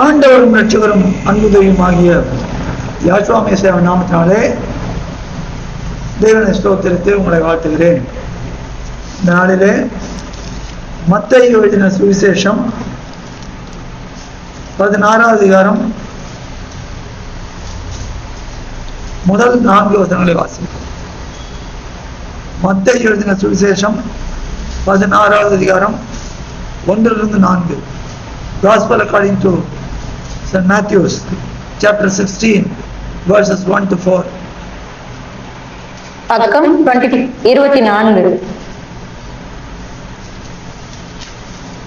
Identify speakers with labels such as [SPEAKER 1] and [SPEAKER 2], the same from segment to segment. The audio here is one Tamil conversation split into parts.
[SPEAKER 1] ஆண்டவரும் ரட்சகரும் அன்புதவியுமாகிய யாசுவா மேசியா நாமத்தினாலே தேவனை ஸ்தோத்திரித்து உங்களை வாழ்த்துகிறேன். இந்த நாளிலே மத்தேயு எழுதின சுவிசேஷம் 16வது அதிகாரம் முதல் 4 வசனங்களை வாசிப்போம். மத்தேயு எழுதின சுவிசேஷம் 16வது அதிகாரம் 1-4. Gospel according to St. Matthew's chapter 16 verses 1-4.
[SPEAKER 2] பக்கம் 24.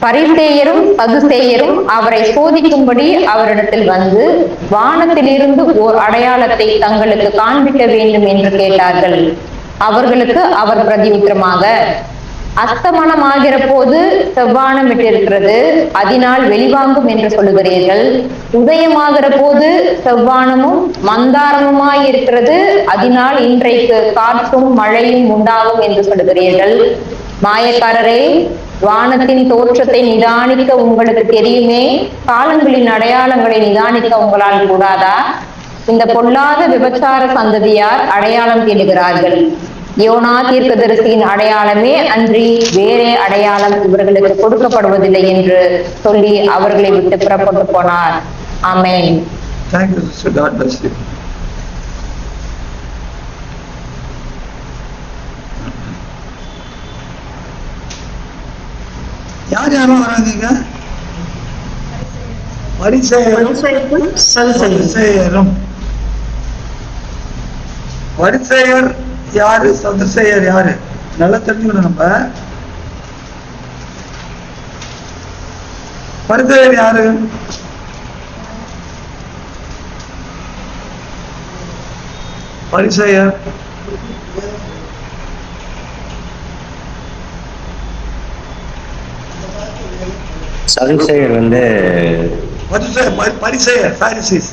[SPEAKER 2] பரிசேயரும் சதுசேயரும் அவரை சோதிக்கும்படி அவரிடத்தில் வந்து வானத்திலிருந்து ஓர் அடையாளத்தை தங்களுக்கு காண்பிக்க வேண்டும் என்று கேட்டார்கள். அவர்களுக்கு அவர் பிரதியுத்தரமாக, அஸ்தமனமாகிற போது செவ்வானம் விட்டிருக்கிறது, அதனால் வெளிவாங்கும் என்று சொல்லுகிறீர்கள். உதயமாகிற போது செவ்வானமும் மந்தாரமுமாயிருக்கிறது, அதனால் இன்றைக்கு காற்றும் மழையும் உண்டாகும் என்று சொல்லுகிறீர்கள். மாயக்காரரே, வானத்தின் தோற்றத்தை நிதானிக்க உங்களுக்கு தெரியுமே, காலங்களின் அடையாளங்களை நிதானிக்க உங்களால் கூடாதா? இந்த பொல்லாத விபச்சார சந்ததியார் அடையாளம் தேடுகிறார்கள். யோனா தீர்க்கதரிசியின் அடையாளமே அன்றி வேறே அடையாளம் இவர்களுக்கு கொடுக்கப்படுவதில்லை என்று சொல்லி அவர்களை விட்டு புறப்பட்டு போனார். ஆமென்.
[SPEAKER 1] Thank you, sister. God bless you. யாரும் வராங்க? பரிசேயரும் சதுசேயரும். பரிசேயர் யாரு, சதுசேயர் யாரு நல்லா தெரிஞ்சுக்கணும். நம்ம பரிசேயர் யாரு? பரிசேயர்
[SPEAKER 3] சதுசேயர் வந்து
[SPEAKER 1] பரிசேயர் பாரிசீஸ்.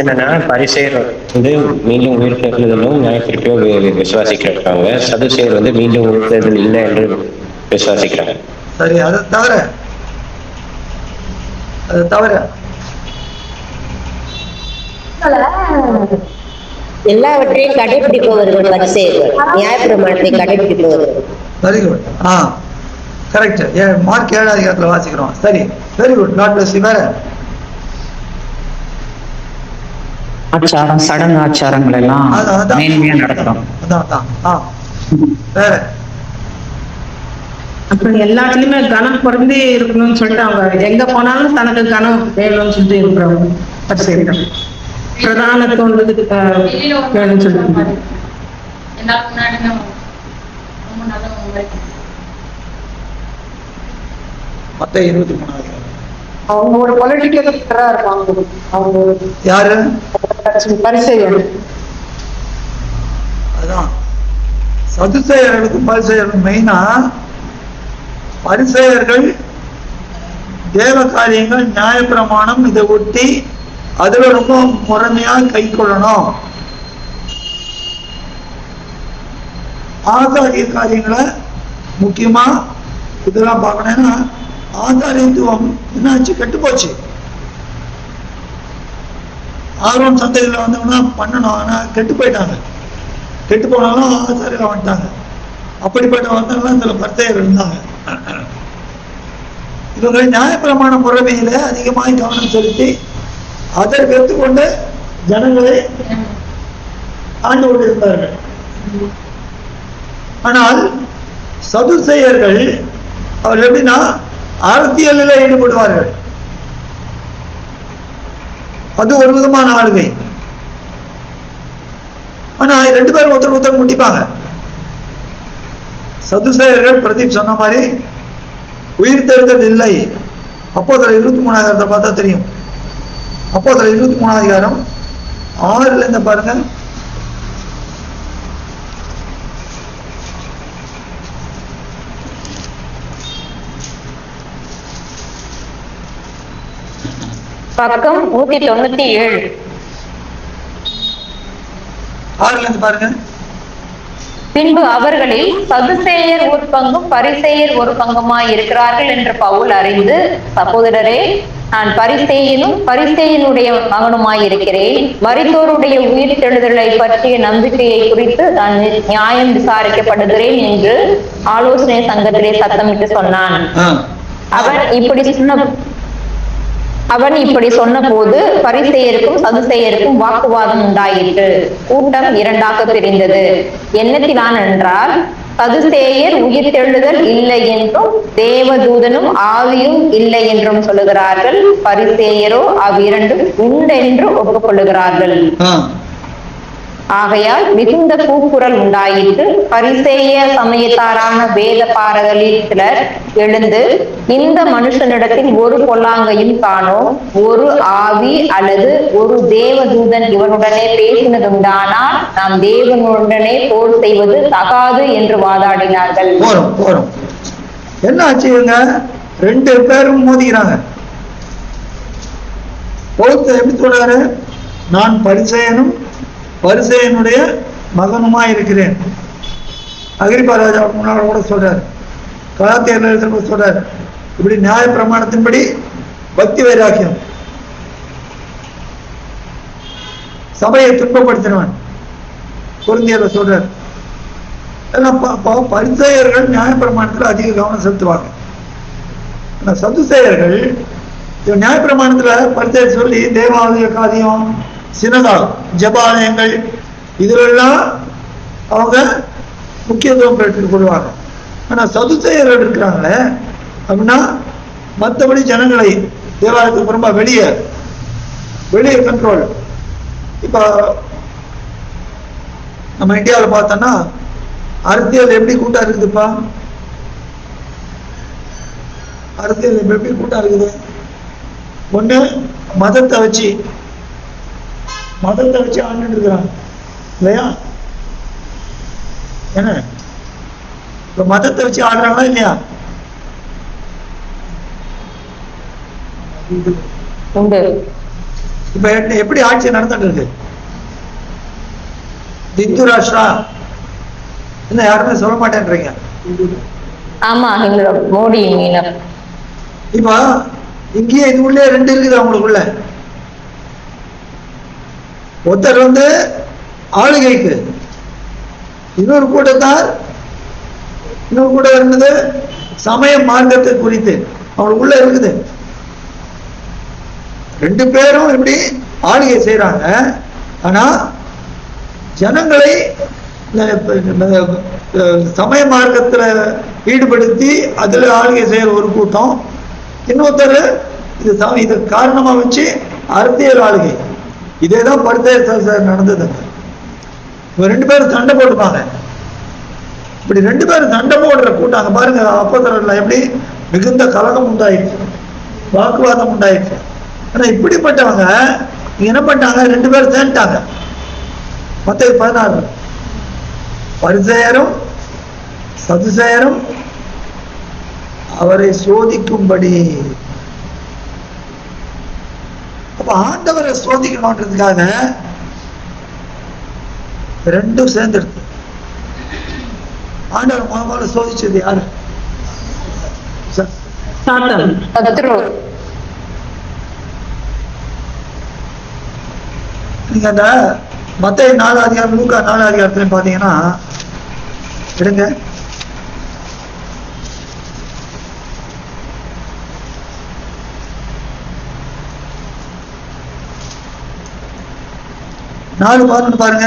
[SPEAKER 3] என்னன்னா, பரிசேயர் வந்து மீண்டும் உயிர்த்தெழுதலும் நியாயத்திற்கோ விசுவாசிக்கிறாங்க. சதுசேயர் வந்து மீண்டும் உயிர்த்தெழுதல் இல்லை என்று விசுவாசிக்கிறாங்க.
[SPEAKER 1] சரி, அதை தவிர
[SPEAKER 4] எல்லாவற்றையும் கடைபிடிப்பவர்கள் பரிசேயர்கள், நியாயப்பிரமாணத்தை கடைபிடிப்பவர்கள்.
[SPEAKER 1] Very good. கரெக்ட். மார்க் 7வது அதிகாரத்தில் வாசிக்கிறோம். சரி, very good. God bless you. வேற
[SPEAKER 5] ஆச்சாரம், சடங்கு ஆச்சாரங்கள் எல்லாம் மேன்மையா நடக்கும்.
[SPEAKER 1] வேற
[SPEAKER 6] அப்புறம் எல்லாத்துலயுமே கனம் பொருந்தி இருக்கணும்னு சொல்லிட்டு அவங்க எங்க போனாலும் தனக்கு கனம் வேணும்னு சொல்லிட்டு இருக்கிறவங்க பரிசேயர்கள். பிரதானத்துவம் வேணும்னு சொல்லிட்டு
[SPEAKER 1] மத்தேயு 23
[SPEAKER 6] அவங்க ஒரு பொலிட்டிக்கல் இருப்பாங்க. அவங்க
[SPEAKER 1] யாரு?
[SPEAKER 6] பரிசேயர்.
[SPEAKER 1] அதான் சதுசேயர்களுக்கும் பரிசேயர்களுக்கும் மெயினா, பரிசேயர்கள் தேவ காரியங்கள், நியாயப்பிரமாணம் இதை ஒட்டி அதுல ரொம்ப முறைமையா கை கொள்ளணும். ஆசாரிய காரியங்களை முக்கியமா இதெல்லாம் பார்க்கணும்னா, ஆசாரியத்துவம் என்னாச்சு, கெட்டு போச்சு. ஆர்வம் சந்தைகளில் வந்தவங்கன்னா பண்ணணும், ஆனா கெட்டு போயிட்டாங்க. கெட்டு போனாலும் ஆசாரியில் வந்துட்டாங்க. அப்படிப்பட்ட வந்தவங்களாம் இதுல பரிசேயர் இருந்தாங்க. இவங்க நியாயப்பிரமாண முறைமையில அதிகமாக கவனம் செலுத்தி அதை கற்றுக்கொண்டு ஜனங்களை ஆண்டு கொண்டிருந்தார்கள். ஆனால் சதுசேயர்கள் அவர் எப்படின்னா அரசியலில் ஈடுபடுவார்கள். அது ஒரு விதமான ஆளுகை. ஆனா 2 பேரும் ஒருத்தர் முட்டிப்பாங்க. சதுசேயர்கள் பிரதீப் சொன்ன மாதிரி உயிர்த்தெழுதல் இல்லை. அப்போஸ்தலர் 23 பார்த்தா தெரியும். அப்போஸ்தலர் 23 6 பாருங்க.
[SPEAKER 2] பக்கம் 197.
[SPEAKER 1] 6 பாருங்க.
[SPEAKER 2] பின்பு அவர்களில் சதுசேயர் ஒரு பங்கும் பரிசேயர் ஒரு பங்குமாய் இருக்கிறார்கள் என்று பவுல் அறிந்து, சகோதரரே, நான் பரிசேயனும் பரிசேயனுடைய மகனுமாய் இருக்கிறேன். மரித்தோருடைய உயிர்த்தெழுதலை பற்றிய நம்பிக்கையை குறித்து நான் நியாயம் விசாரிக்கப்படுகிறேன் என்று ஆலோசனை சங்கத்திலே சத்தமிட்டு சொன்னான். அவன் இப்படி சொன்ன போது பரிசேயருக்கும் சதுசேயருக்கும் வாக்குவாதம் உண்டாயிற்று. கூட்டம் இரண்டாக பிரிந்தது. எண்ணத்திலான் என்றால், சதுசேயர் உயிர்த்தெழுதல் இல்லை என்றும் தேவதூதனும் ஆவியும் இல்லை என்றும் சொல்லுகிறார்கள். பரிசேயரோ அவ்விரண்டும் உண்டென்று ஒப்புக்கொள்ளுகிறார்கள். ஆகையால் மிகுந்த கூக்குரல் உண்டாயிற்று. பரிசேய சமயத்தாரான வேத பாரகரில் சிலர் எழுந்து, இந்த மனுஷனிடத்தில் ஒரு பொல்லாங்கையும் காணோம், ஒரு ஆவி அல்லது ஒரு தேவதூதன் இவனுடனே பேசினதுண்டானால் நாம் தேவனுடனே போர் செய்வது தகாது என்று வாதாடினார்கள்.
[SPEAKER 1] என்ன ஆச்சுங்க? 2 பேரும் மோதிக்கிறாங்க. எப்படி சொல்றாரு? நான் பரிசேயனும் பரிசேயனுடைய மகனுமா இருக்கிறேன். அகிரிப்பா ராஜா முன்னாள் கூட சொல்றாரு, கலாத்தியர் சொல்றாரு, இப்படி நியாய பிரமாணத்தின்படி பக்தி வைராக்கியம், சபையை துன்பப்படுத்தினவன் கொரிந்தியர்ல சொல்றாரு. பரிசேயர்கள் நியாய பிரமாணத்துல அதிக கவனம் செலுத்துவாங்க. சதுசேயர்கள் நியாய பிரமாணத்துல பரிசேயர் சொல்லி தேவாலய காரியம், சினதால் ஜபாலயங்கள் இதுலெல்லாம் அவங்க முக்கியத்துவம் பெற்றுக் கொள்வாங்க. ஆனா சதுசேயர்கள் இருக்கிறாங்களே அப்படின்னா மற்றபடி ஜனங்களை தேவாலயத்துக்கு புறம்பா வெளியே கண்ட்ரோல். இப்ப நம்ம இந்தியாவில் பார்த்தோம்னா அரசியல் எப்படி கூட்டா இருக்குதுப்பா? அரசியல் எப்படி கூட்டா இருக்குது? ஒண்ணு மதத்தை வச்சு ஆண்டு இருக்கிறாங்க இல்லையா? என்ன இப்ப மதத்தை வச்சு ஆடுறாங்களா இல்லையா? இப்ப எப்படி ஆட்சி நடந்துட்டு இருக்கு? இந்து ராஷ்டிரா என்ன யாருமே சொல்ல மாட்டேன்றீங்க.
[SPEAKER 2] ஆமா, மோடி
[SPEAKER 1] இப்ப இங்கேயே இது உள்ளே 2 இருக்குது அவங்களுக்குள்ள. ஒருத்தர் ஆளுகைக்கு, இன்னொரு கூட்டத்தார் இருந்தது சமய மார்க்கத்தை குறித்து அவங்களுக்குள்ள இருக்குது. 2 பேரும் இப்படி ஆளுகை செய்யறாங்க. ஆனா ஜனங்களை சமய மார்க்கத்துல ஈடுபடுத்தி அதுல ஆளுகை செய்யற ஒரு கூட்டம், இன்னொருத்தர் இது காரணமா வச்சு அரசியல் ஆளுகை. இதேதான் பரிசேயர் நடந்தது. 2 பேரும் சண்டை போட்டுப்பாங்க. இப்படி 2 பேரும் சண்டை போடுற கூட்டாங்க பாருங்க. அப்போஸ்தலர்ல எப்படி மிகுந்த கலகம் உண்டாயிடுச்சு, வாக்குவாதம் உண்டாயிடுச்சு. ஆனா இப்படிப்பட்டவங்க என்ன பண்ணாங்க? 2 பேரும் சேர்ந்துட்டாங்க. மத்தேயு 16 பரிசேயரும் சதுசேயரும் அவரை சோதிக்கும்படி. அப்ப ஆண்டவரை சோதிக்கணும்ன்றதுக்காக 2 சேர்ந்துருக்கு. ஆண்டவர் முதல்ல சோதிச்சது யாரு? நீங்க அந்த மத்தேயு 4 அதிகாரம், லூக்கா 4 அதிகாரத்துல பாத்தீங்கன்னா எடுங்க. பாருங்க.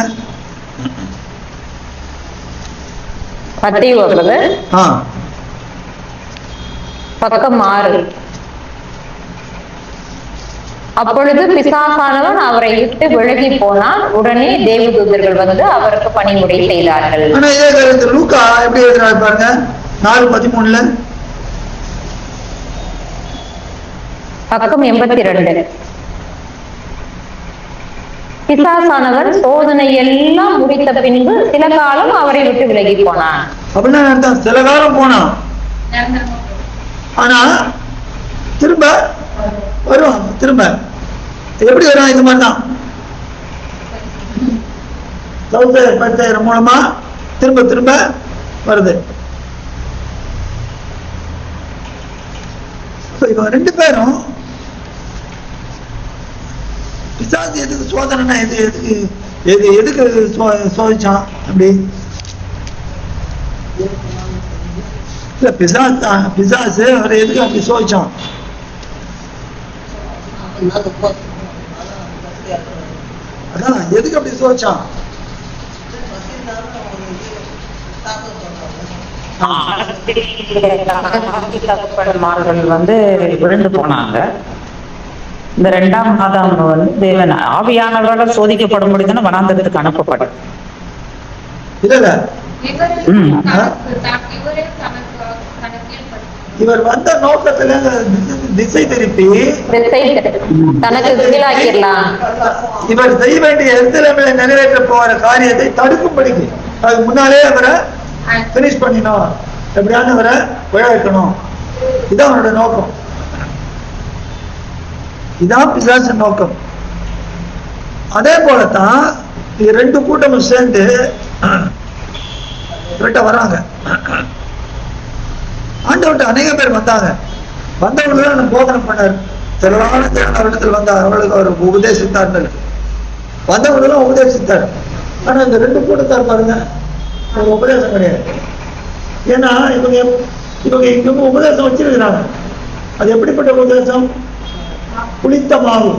[SPEAKER 2] பக்கம் 6. அப்பொழுது பிசாசானவன் அவரை விட்டு விலகி போனான். உடனே தேவதூதர்கள் அவருக்கு பணிமுறை செய்தார்கள்.
[SPEAKER 1] ஆனா இதே கருத்து லூக்கா எப்படி எழுதுறாரு பாருங்க. 4:13
[SPEAKER 2] பக்கம் 82. பிசாசானவர் சோதனை எல்லாம் முடித்த பின்பு சில காலம் அவரை விட்டு விலகி போனான்.
[SPEAKER 1] அப்படின்னா சில காலம் போனான், ஆனா திரும்ப வருவான். திரும்ப எப்படி வரும்? இது மாதிரிதான் மூலமா திரும்ப திரும்ப வருது. இவங்க 2 பேரும் பிசாசு எதுக்கு சோதனைனா எதுக்கு சோதிச்சான் அப்படி இல்ல, பிசாசு அவரை எதுக்கு அப்படி சோதிச்சான்? அதான் எதுக்கு அப்படி சோதிச்சான்?
[SPEAKER 5] தகப்பன்மார்கள் விழுந்து போனாங்க. இந்த 2ஆம் ஆதாம் தேவன் ஆவியானவரால் சோதிக்கப்படும்படி தானே வனாந்தரத்துக்கு அனுப்பப்பட்ட.
[SPEAKER 1] இல்ல இவர் வந்த நோக்கத்துல திசை திருப்பி
[SPEAKER 2] தனக்கு கீழாக்கிடலாம்.
[SPEAKER 1] இவர் செய்ய வேண்டிய எருசலேமிலே நிறைவேற்ற போற காரியத்தை தடுக்கும்படிக்கு அதுக்கு முன்னாலே அவரை பினிஷ் பண்ணினோம், எப்படியான அவரை விழ வைக்கணும். இதான் அவனோட நோக்கம். இதான் பிசாசு நோக்கம். அதே போலதான் இது 2 கூட்டமும் சேர்ந்து வராங்க. ஆண்டவர்கிட்ட அநேக பேர் வந்தாங்க. வந்தவங்களுக்கு போதனை பண்ணார். திரளான இடத்துல வந்தார். அவர்களுக்கு அவர் உபதேசித்தார்கள். வந்தவங்களும் உபதேசித்தார். ஆனா இந்த 2 கூட்டத்தார் பாருங்க, ஒரு உபதேசம் கிடையாது. ஏன்னா இவங்க உபதேசம் வச்சிருக்கிறாங்க. அது எப்படிப்பட்ட உபதேசம்? புளித்த மாவு.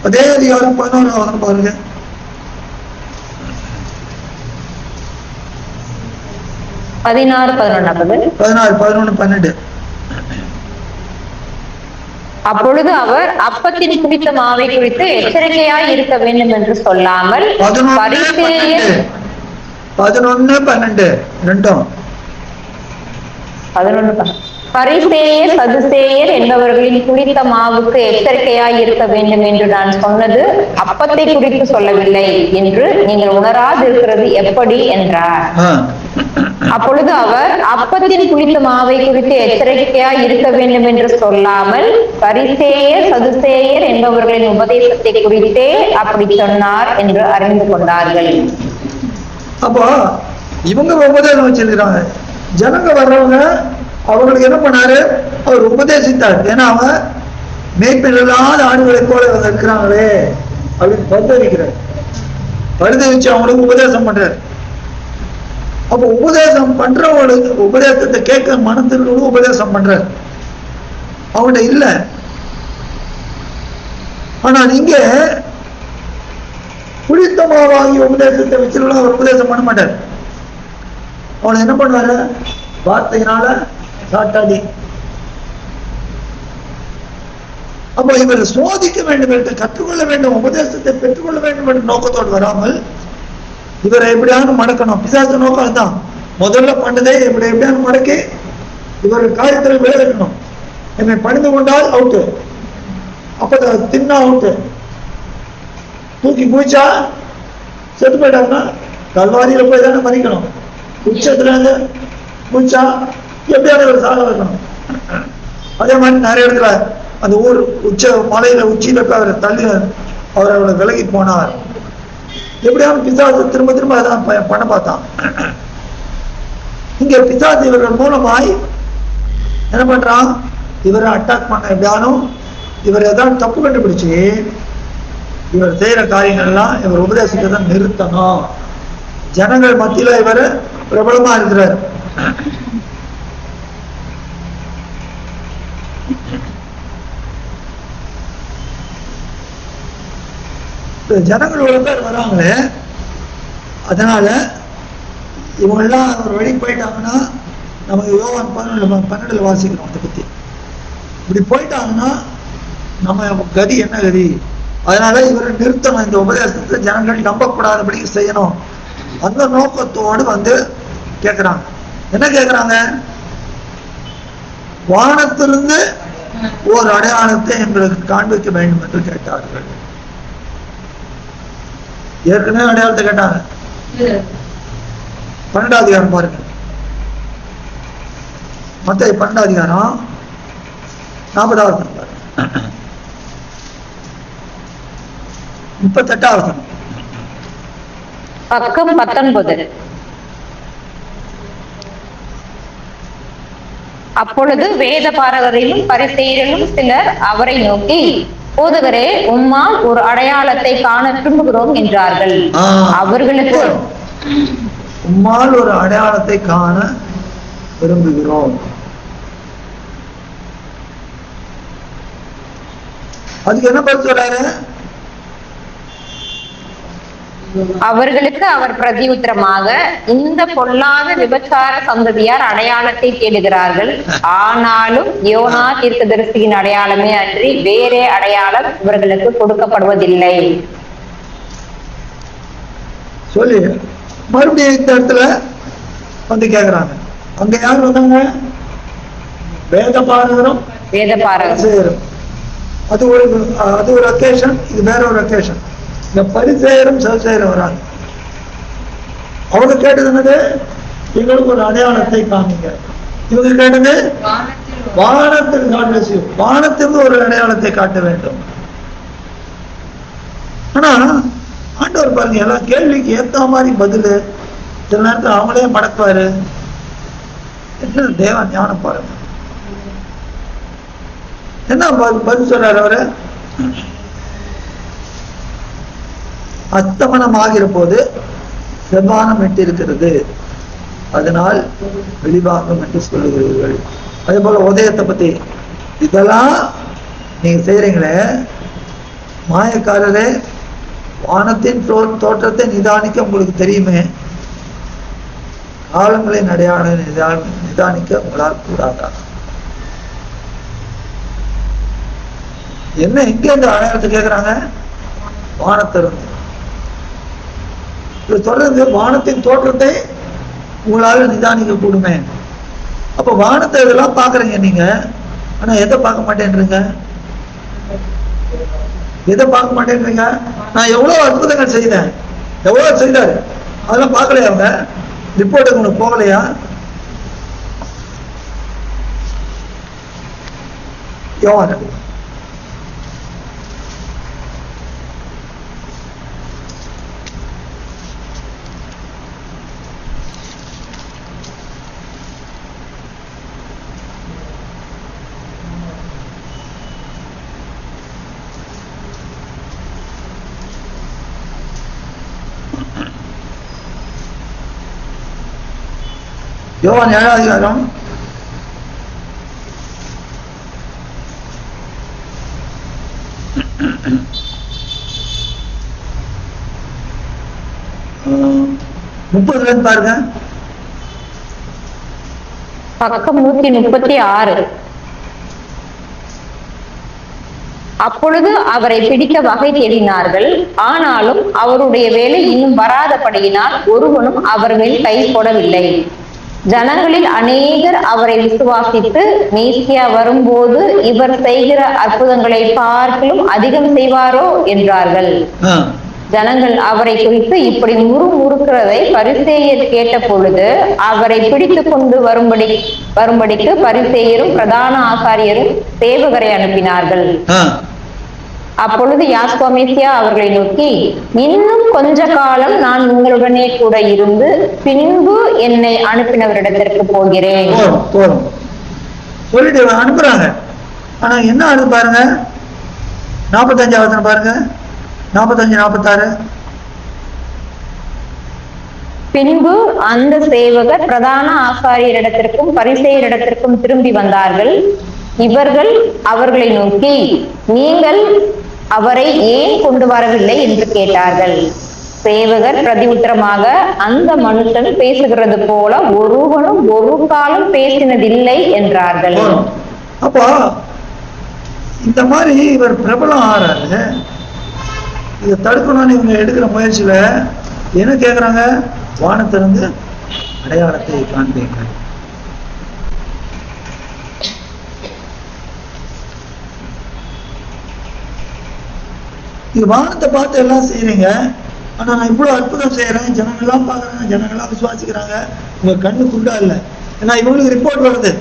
[SPEAKER 1] அதே அதிகாரம் 11 பாருங்க.
[SPEAKER 2] 16, 11,
[SPEAKER 1] 12.
[SPEAKER 2] அப்பொழுது அவர் அப்பத்தின் குறித்த மாவை குறித்து எச்சரிக்கையாய் இருக்க வேண்டும் என்று சொல்லாமல்
[SPEAKER 1] 11, 12 ரெண்டும்
[SPEAKER 2] பரிசேயர் சதுசேயர் என்பவர்களின் குறித்த மாவுக்கு எச்சரிக்கையாய் இருக்க வேண்டும் என்று நான் சொன்னது அப்பத்தை குறித்து சொல்லவில்லை என்று நீங்கள் உணராது இருக்கிறது எப்படி என்றார். அப்பொழுது அவர் அப்பத்தின் குறித்த மாவை குறித்து எச்சரிக்கையாய் இருக்க வேண்டும் என்று சொல்லாமல் பரிசேயர் சதுசேயர் என்பவர்களின் உபதேசத்தை குறித்தே அப்படி சொன்னார் என்று அறிந்து கொண்டார்கள்.
[SPEAKER 1] அப்போ இவங்க உபதேசம் வச்சிருக்கிறாங்க. ஜனங்க வர்றவங்க அவங்களுக்கு என்ன பண்ணாரு? அவர் உபதேசித்தார். ஏன்னா அவங்க மேய்ப்பில்லாத ஆடுகளை போல இவங்க இருக்கிறாங்களே அப்படின்னு பரிதவிக்கிறார். பரிதவிச்சு அவங்களுக்கு உபதேசம் பண்றாரு. அப்ப உபதேசம் பண்றவங்களுக்கு உபதேசத்தை கேட்க மனத்திற்கு உபதேசம் பண்றாரு. அவங்கள்ட்ட இல்ல. ஆனா நீங்க புளித்தமாவாகி உபதேசத்தை வச்சுலாம் அவர் உபதேசம் பண்ண மாட்டார். அவனை என்ன பண்ணுவாரு? வார்த்தையினால சாட்டாடி. அப்போ இவர் சோதிக்க வேண்டும் என்று கற்றுக்கொள்ள வேண்டும், உபதேசத்தை பெற்றுக்கொள்ள வேண்டும் என்ற நோக்கத்தோடு வராமல் இவரை எப்படியாவது மடக்கணும். பிசாசு நோக்கம் தான். முதல்ல பண்ணதே எப்படியாவது மடக்கி இவர் காரியத்தில் விளைவிக்கணும். என்னை பணிந்து கொண்டால் அவுட்டு, அப்ப தின்னா அவுட்டு, தூக்கி பூச்சா செத்து போயிட்டாங்கன்னா கல்வாரியில போய் தானே மறிக்கணும். உச்சத்துல இருந்து பூச்சா எப்படியான ஒரு சாக வைக்கணும். அதே மாதிரி நிறைய இடத்துல அந்த ஊர் மலையில உச்சியில போய் அவரை தள்ளி அவரை விலகி போனார். எப்படியான பிசாசு திரும்ப திரும்ப அதான் பண்ண பார்த்தான். இங்க பிசாசு இவர்கள் மூலமாய் என்ன பண்றான்? இவரை அட்டாக் பண்ண எப்படியானும் இவர் ஏதாவது தப்பு கண்டுபிடிச்சு இவர் செய்யற காரியங்கள் எல்லாம் இவர் உபதேசிக்கிறத நிறுத்தணும். ஜனங்கள் மத்தியில இவர் பிரபலமா இருக்கிறார். ஜனங்கள் இவ்வளவு பேர் வராங்களே, அதனால இவங்கெல்லாம் ஒரு வழி போயிட்டாங்கன்னா நமக்கு யோவான் 12 வாசிக்கிறோம் அதை பத்தி. இப்படி போயிட்டாங்கன்னா நம்ம கதி என்ன கதி? அதனால இவரை நிறுத்தணும். இந்த உபதேசத்தை ஜனங்கள் நம்பக்கூடாதபடி செய்யணும். அந்த நோக்கத்தோடு வந்து கேட்கிறாங்க. என்ன கேட்கிறாங்க? வானத்திலிருந்து ஒரு அடையாளத்தை எங்களுக்கு காண்பிக்க வேண்டும் என்று கேட்டார்கள். ஏற்கனவே அடையாளத்தை கேட்டாங்க. 12ஆம் அதிகாரம் பாருங்க. மத்தேயு 12ஆம் அதிகாரம் 40வது. 38
[SPEAKER 2] பக்கம் 19. அப்பொழுது வேத பாரகரிலும் பரிசேயரிலும் சிலர் அவரை நோக்கி, போதகரே, உம்மால் ஒரு அடையாளத்தை காண விரும்புகிறோம் என்றார்கள். அவர்களுக்கு
[SPEAKER 1] உம்மால் ஒரு அடையாளத்தை காண விரும்புகிறோம். அதுக்கு என்ன பதில் சொல்றாரு?
[SPEAKER 2] அவர்களுக்கு அவர் பிரதியுத்தரமாக, இந்த பொல்லாத விபச்சார சந்ததியார் அடையாளத்தை தேடுகிறார்கள். ஆனாலும் யோனா தீர்க்கதரிசியின் அடையாளமே அன்றி வேறே அடையாளம் இவர்களுக்கு கொடுக்கப்படுவதில்லை.
[SPEAKER 1] சொல்லி மறுபடியும் இந்த இடத்துல வந்து கேக்குறாங்க. அங்க யார் வந்தாங்க? வேத பாரகரும் பரிசேயரும். அது ஒரு அக்கேஷன், இது வேற ஒரு அக்கேஷன். இந்த பரிசேயரும் சதுசேயரும் வராங்க. அவங்க கேட்டது என்னது? எங்களுக்கு ஒரு அடையாளத்தை காமிங்க. இவங்க கேட்டது வானத்தில் காட்ட, வானத்திற்கு ஒரு அடையாளத்தை காட்ட வேண்டும். ஆனா ஆண்டவர் பாருங்க, எல்லா கேள்விக்கு ஏத்த மாதிரி பதில். சில நேரத்தில் அவங்களே மடக்குவாரு. என்ன தேவன் ஞானம் பாருங்க, என்ன பதில் சொல்றாரு அவரு? அஸ்தமனம் ஆகிற போது செவ்வானம் விட்டிருக்கிறது, அதனால் வெளிவாங்கும் என்று சொல்லுகிறீர்கள். அதே போல உதயத்தை பத்தி, இதெல்லாம் நீங்க செய்யறீங்களே மாயக்காரரே, வானத்தின் தோற்றத்தை நிதானிக்க உங்களுக்கு தெரியுமே, காலங்களின் அடையாளம் நிதானிக்க உங்களால் கூடாதா? என்ன எங்க இந்த அடையாளத்தை கேட்கிறாங்க? வானத்திலிருந்து தொடர்ந்து வானத்தின் தோற்றத்தை உங்களால நிதானிக்க கூடுமே. அப்ப வானத்தை இதெல்லாம் பாக்குறீங்க நீங்க, ஆனா எதை பார்க்க மாட்டேன்றீங்க? எதை பார்க்க மாட்டேன்றீங்க? நான் எவ்வளவு அற்புதங்கள் செய்தேன், எவ்வளவு செய்தாரு, அதெல்லாம் பார்க்கலையா? அவங்க ரிப்போர்ட்டுக்கு உங்களுக்கு போகலையா? யோவான் யோவான் 7ஆம் அதிகாரம் 30 பாருங்க.
[SPEAKER 2] பக்கம் 136. அப்பொழுது அவரை பிடிக்க வகை தேடினார்கள். ஆனாலும் அவருடைய வேலை இன்னும் வராதபடியினால் ஒருவனும் அவர் மேல் கை போடவில்லை. ஜனங்களில் அநேகர் அவரை விசுவாசித்து, மேசியா வரும்போது இவர் செய்கிற அற்புதங்களை பார்க்கிலும் அதிகம் செய்வாரோ என்றார்கள். ஜனங்கள் அவரை குறித்து இப்படி முறுமுறுக்கிறதை பரிசேயர் கேட்ட பொழுது அவரை பிடித்து கொண்டு வரும்படிக்கு பரிசேயரும் பிரதான ஆசாரியரும் சேவகரை அனுப்பினார்கள். அப்பொழுது யாஸ்கோமேசியா அவர்களை நோக்கி, இன்னும் கொஞ்ச காலம் நான் உங்களுடனே கூட இருந்து பின்பு என்னை அனுப்பினவரிடத்திற்கு போகிறேன்.
[SPEAKER 1] சொல்லிட்டு அனுப்புறாங்க. ஆனா என்ன ஆகுது பாருங்க, 45 பாருங்க, 45, 46.
[SPEAKER 2] பின்பு அந்த சேவகர் பிரதான ஆசாரியரிடத்திற்கும் பரிசேயரிடத்திற்கும் திரும்பி வந்தார்கள். இவர்கள் அவர்களை நோக்கி, நீங்கள் அவரை ஏன் கொண்டு வரவில்லை என்று கேட்டார்கள். சேவகர் பிரதியுத்தரமாக, அந்த மனுஷன் பேசுகிறது போல ஒருவனும் ஒரு காலம் பேசினதில்லை என்றார்கள்.
[SPEAKER 1] அப்போ இந்த மாதிரி இவர் பிரபலம் ஆறாரு. இதை தடுக்கணும்னு இவங்க எடுக்கிற முயற்சியில என்ன கேக்குறாங்க? வானத்திலிருந்து அடையாளத்தை காண்பீங்க. இது வானத்தை பார்த்து எல்லாம் செய்யறீங்க, ஆனா நான் இவ்வளவு அற்புதம் செய்யறேன், ஜனங்கள்லாம் பாக்குறாங்க, ஜனங்கள்லாம் விசுவாசிக்கிறாங்க, உங்க கண்ணு குண்டா இல்லை. ஏன்னா இவங்களுக்கு ரிப்போர்ட் வருது,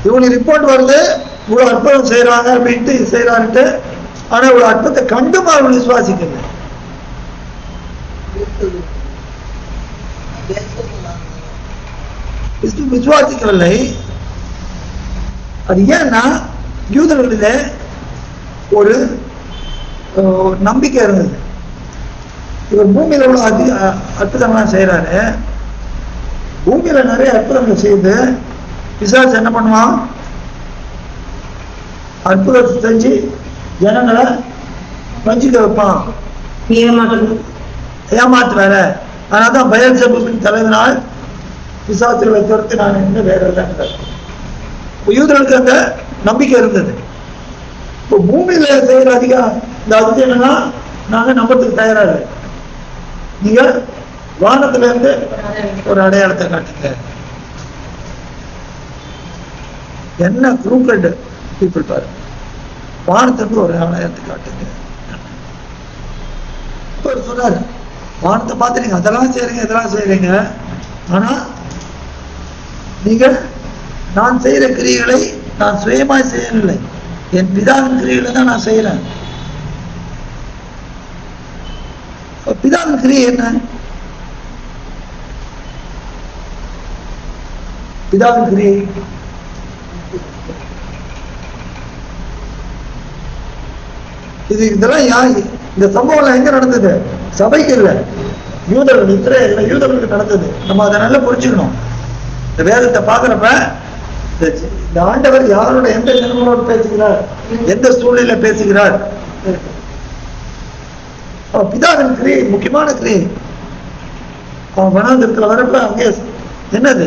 [SPEAKER 1] இவங்களுக்கு ரிப்போர்ட் வருது, இவ்வளவு அற்புதம் செய்யறாங்க அப்படின்ட்டு செய்யறாருன்ட்டு ஆனா ஒரு அற்புதத்தை கண்டும் அவர்கள் விசுவாசிக்கல. விசுவாசிக்கவில்லை. அது ஏன்னா யூதர்களிலே ஒரு நம்பிக்கை இருந்தது. இவர் பூமியில உள்ள அற்புதங்கள்லாம் செய்யறாரு. பூமியில நிறைய அற்புதங்கள் செய்து பிசாசு என்ன பண்ணுவான்? அற்புதத்தை செஞ்சு ஜனங்களை வஞ்சிக்க வைப்பான், ஏமாத்து வேற. அதனால்தான் பயல்செபூபின் தலைவனால் பிசாசுகளை துரத்து நான் என்ன வேற இல்லை. யூதர்களுக்கு அந்த நம்பிக்கை இருந்தது. இப்போ பூமியில செய்யற அதிகம் இந்த அதிசயம் என்னன்னா நாங்க நம்பத்துக்கு தயாராக. நீங்க வானத்துல இருந்து ஒரு அடையாளத்தை காட்டுங்க. என்ன குரூக்கட் பீப்புள் பாரு. வானத்திலிருந்து ஒரு அடையாளத்தை காட்டுங்க. சொன்னாரு வானத்தை பார்த்து நீங்க அதெல்லாம் செய்யறீங்க இதெல்லாம் செய்யறீங்க, ஆனா நீங்க நான் செய்யற கிரியைகளை நான் சுயமாய் செய்யவில்லை, என் பிதாவின் கிரியைகளை தான் நான் செய்யறேன். பிதாவின் கிரியை என்ன? பிதாவின் கிரியை இதெல்லாம் யார்? இந்த சம்பவம் எங்க நடந்தது? சபைக்கு இல்ல, யூதர்கள் இஸ்ரேல்ல யூதர்களுக்கு நடந்தது. நம்ம அதை நல்லா புரிஞ்சுக்கணும். இந்த வேதத்தை பாக்குறப்ப இந்த ஆண்டவர் யாரோட எந்த ஜனங்களோடு பேசுகிறார், எந்த சூழ்நிலையில பேசுகிறார். பிதாவின் கிரியை முக்கியமான கிரியை. அவன் வனாந்திரத்துல வரப்ப அங்கே என்னது?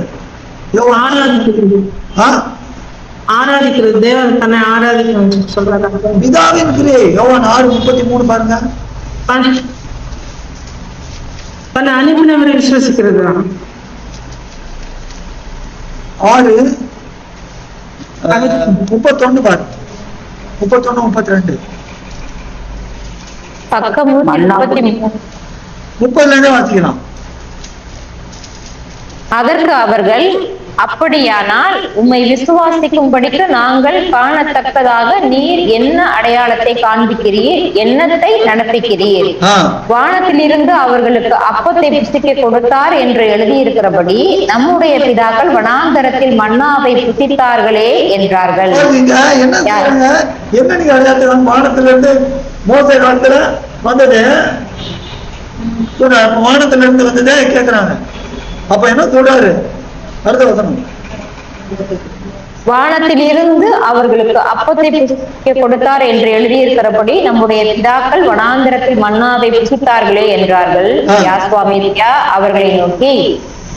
[SPEAKER 6] ஆராதிக்கிறது, தேவன் தன்னை ஆராதிக்கணும் சொல்றாங்க.
[SPEAKER 1] பிதாவின் கிரியை யோவான் 6:33 பாருங்க.
[SPEAKER 6] தன்னை அனுப்பினவரை விசுவாசிக்கிறது.
[SPEAKER 1] 6:31 பாருங்க. 31-32
[SPEAKER 2] பக்கம்
[SPEAKER 1] 30 வாசிக்கலாம்.
[SPEAKER 2] அதற்கு அவர்கள், அப்படியானால் உம்மை விசுவாசிக்கும்படிக்கு நாங்கள் காணத்தக்கதாக நீர் என்ன அடையாளத்தை காண்பிக்கிறீர், என்னத்தை நடப்பிக்கிறீர்? வானத்திலிருந்து அவர்களுக்கு அப்பத்தை புசிக்க கொடுத்தார் என்று எழுதியிருக்கிறபடி நம்முடைய பிதாக்கள் வனாந்தரத்தில் மன்னாவை புசித்தார்களே என்றார்கள்.
[SPEAKER 1] என்ன நீங்க அடையாளத்தை? வானத்திலிருந்து மோசே காலத்துல வந்தது, வானத்திலிருந்து வந்ததே கேட்கிறாங்க. அப்ப என்ன சொல்றாரு? அடுத்த வசனம்.
[SPEAKER 2] வானத்திலிருந்து அவர்களுக்கு அப்பத்தை புசிக்க கொடுத்தார் என்று எழுதியிருக்கிறபடி நம்முடைய பிதாக்கள் வனாந்தரத்தில் மன்னாவை புசித்தார்களே என்றார்கள். யாஸ்வாமித்யா அவர்களை நோக்கி,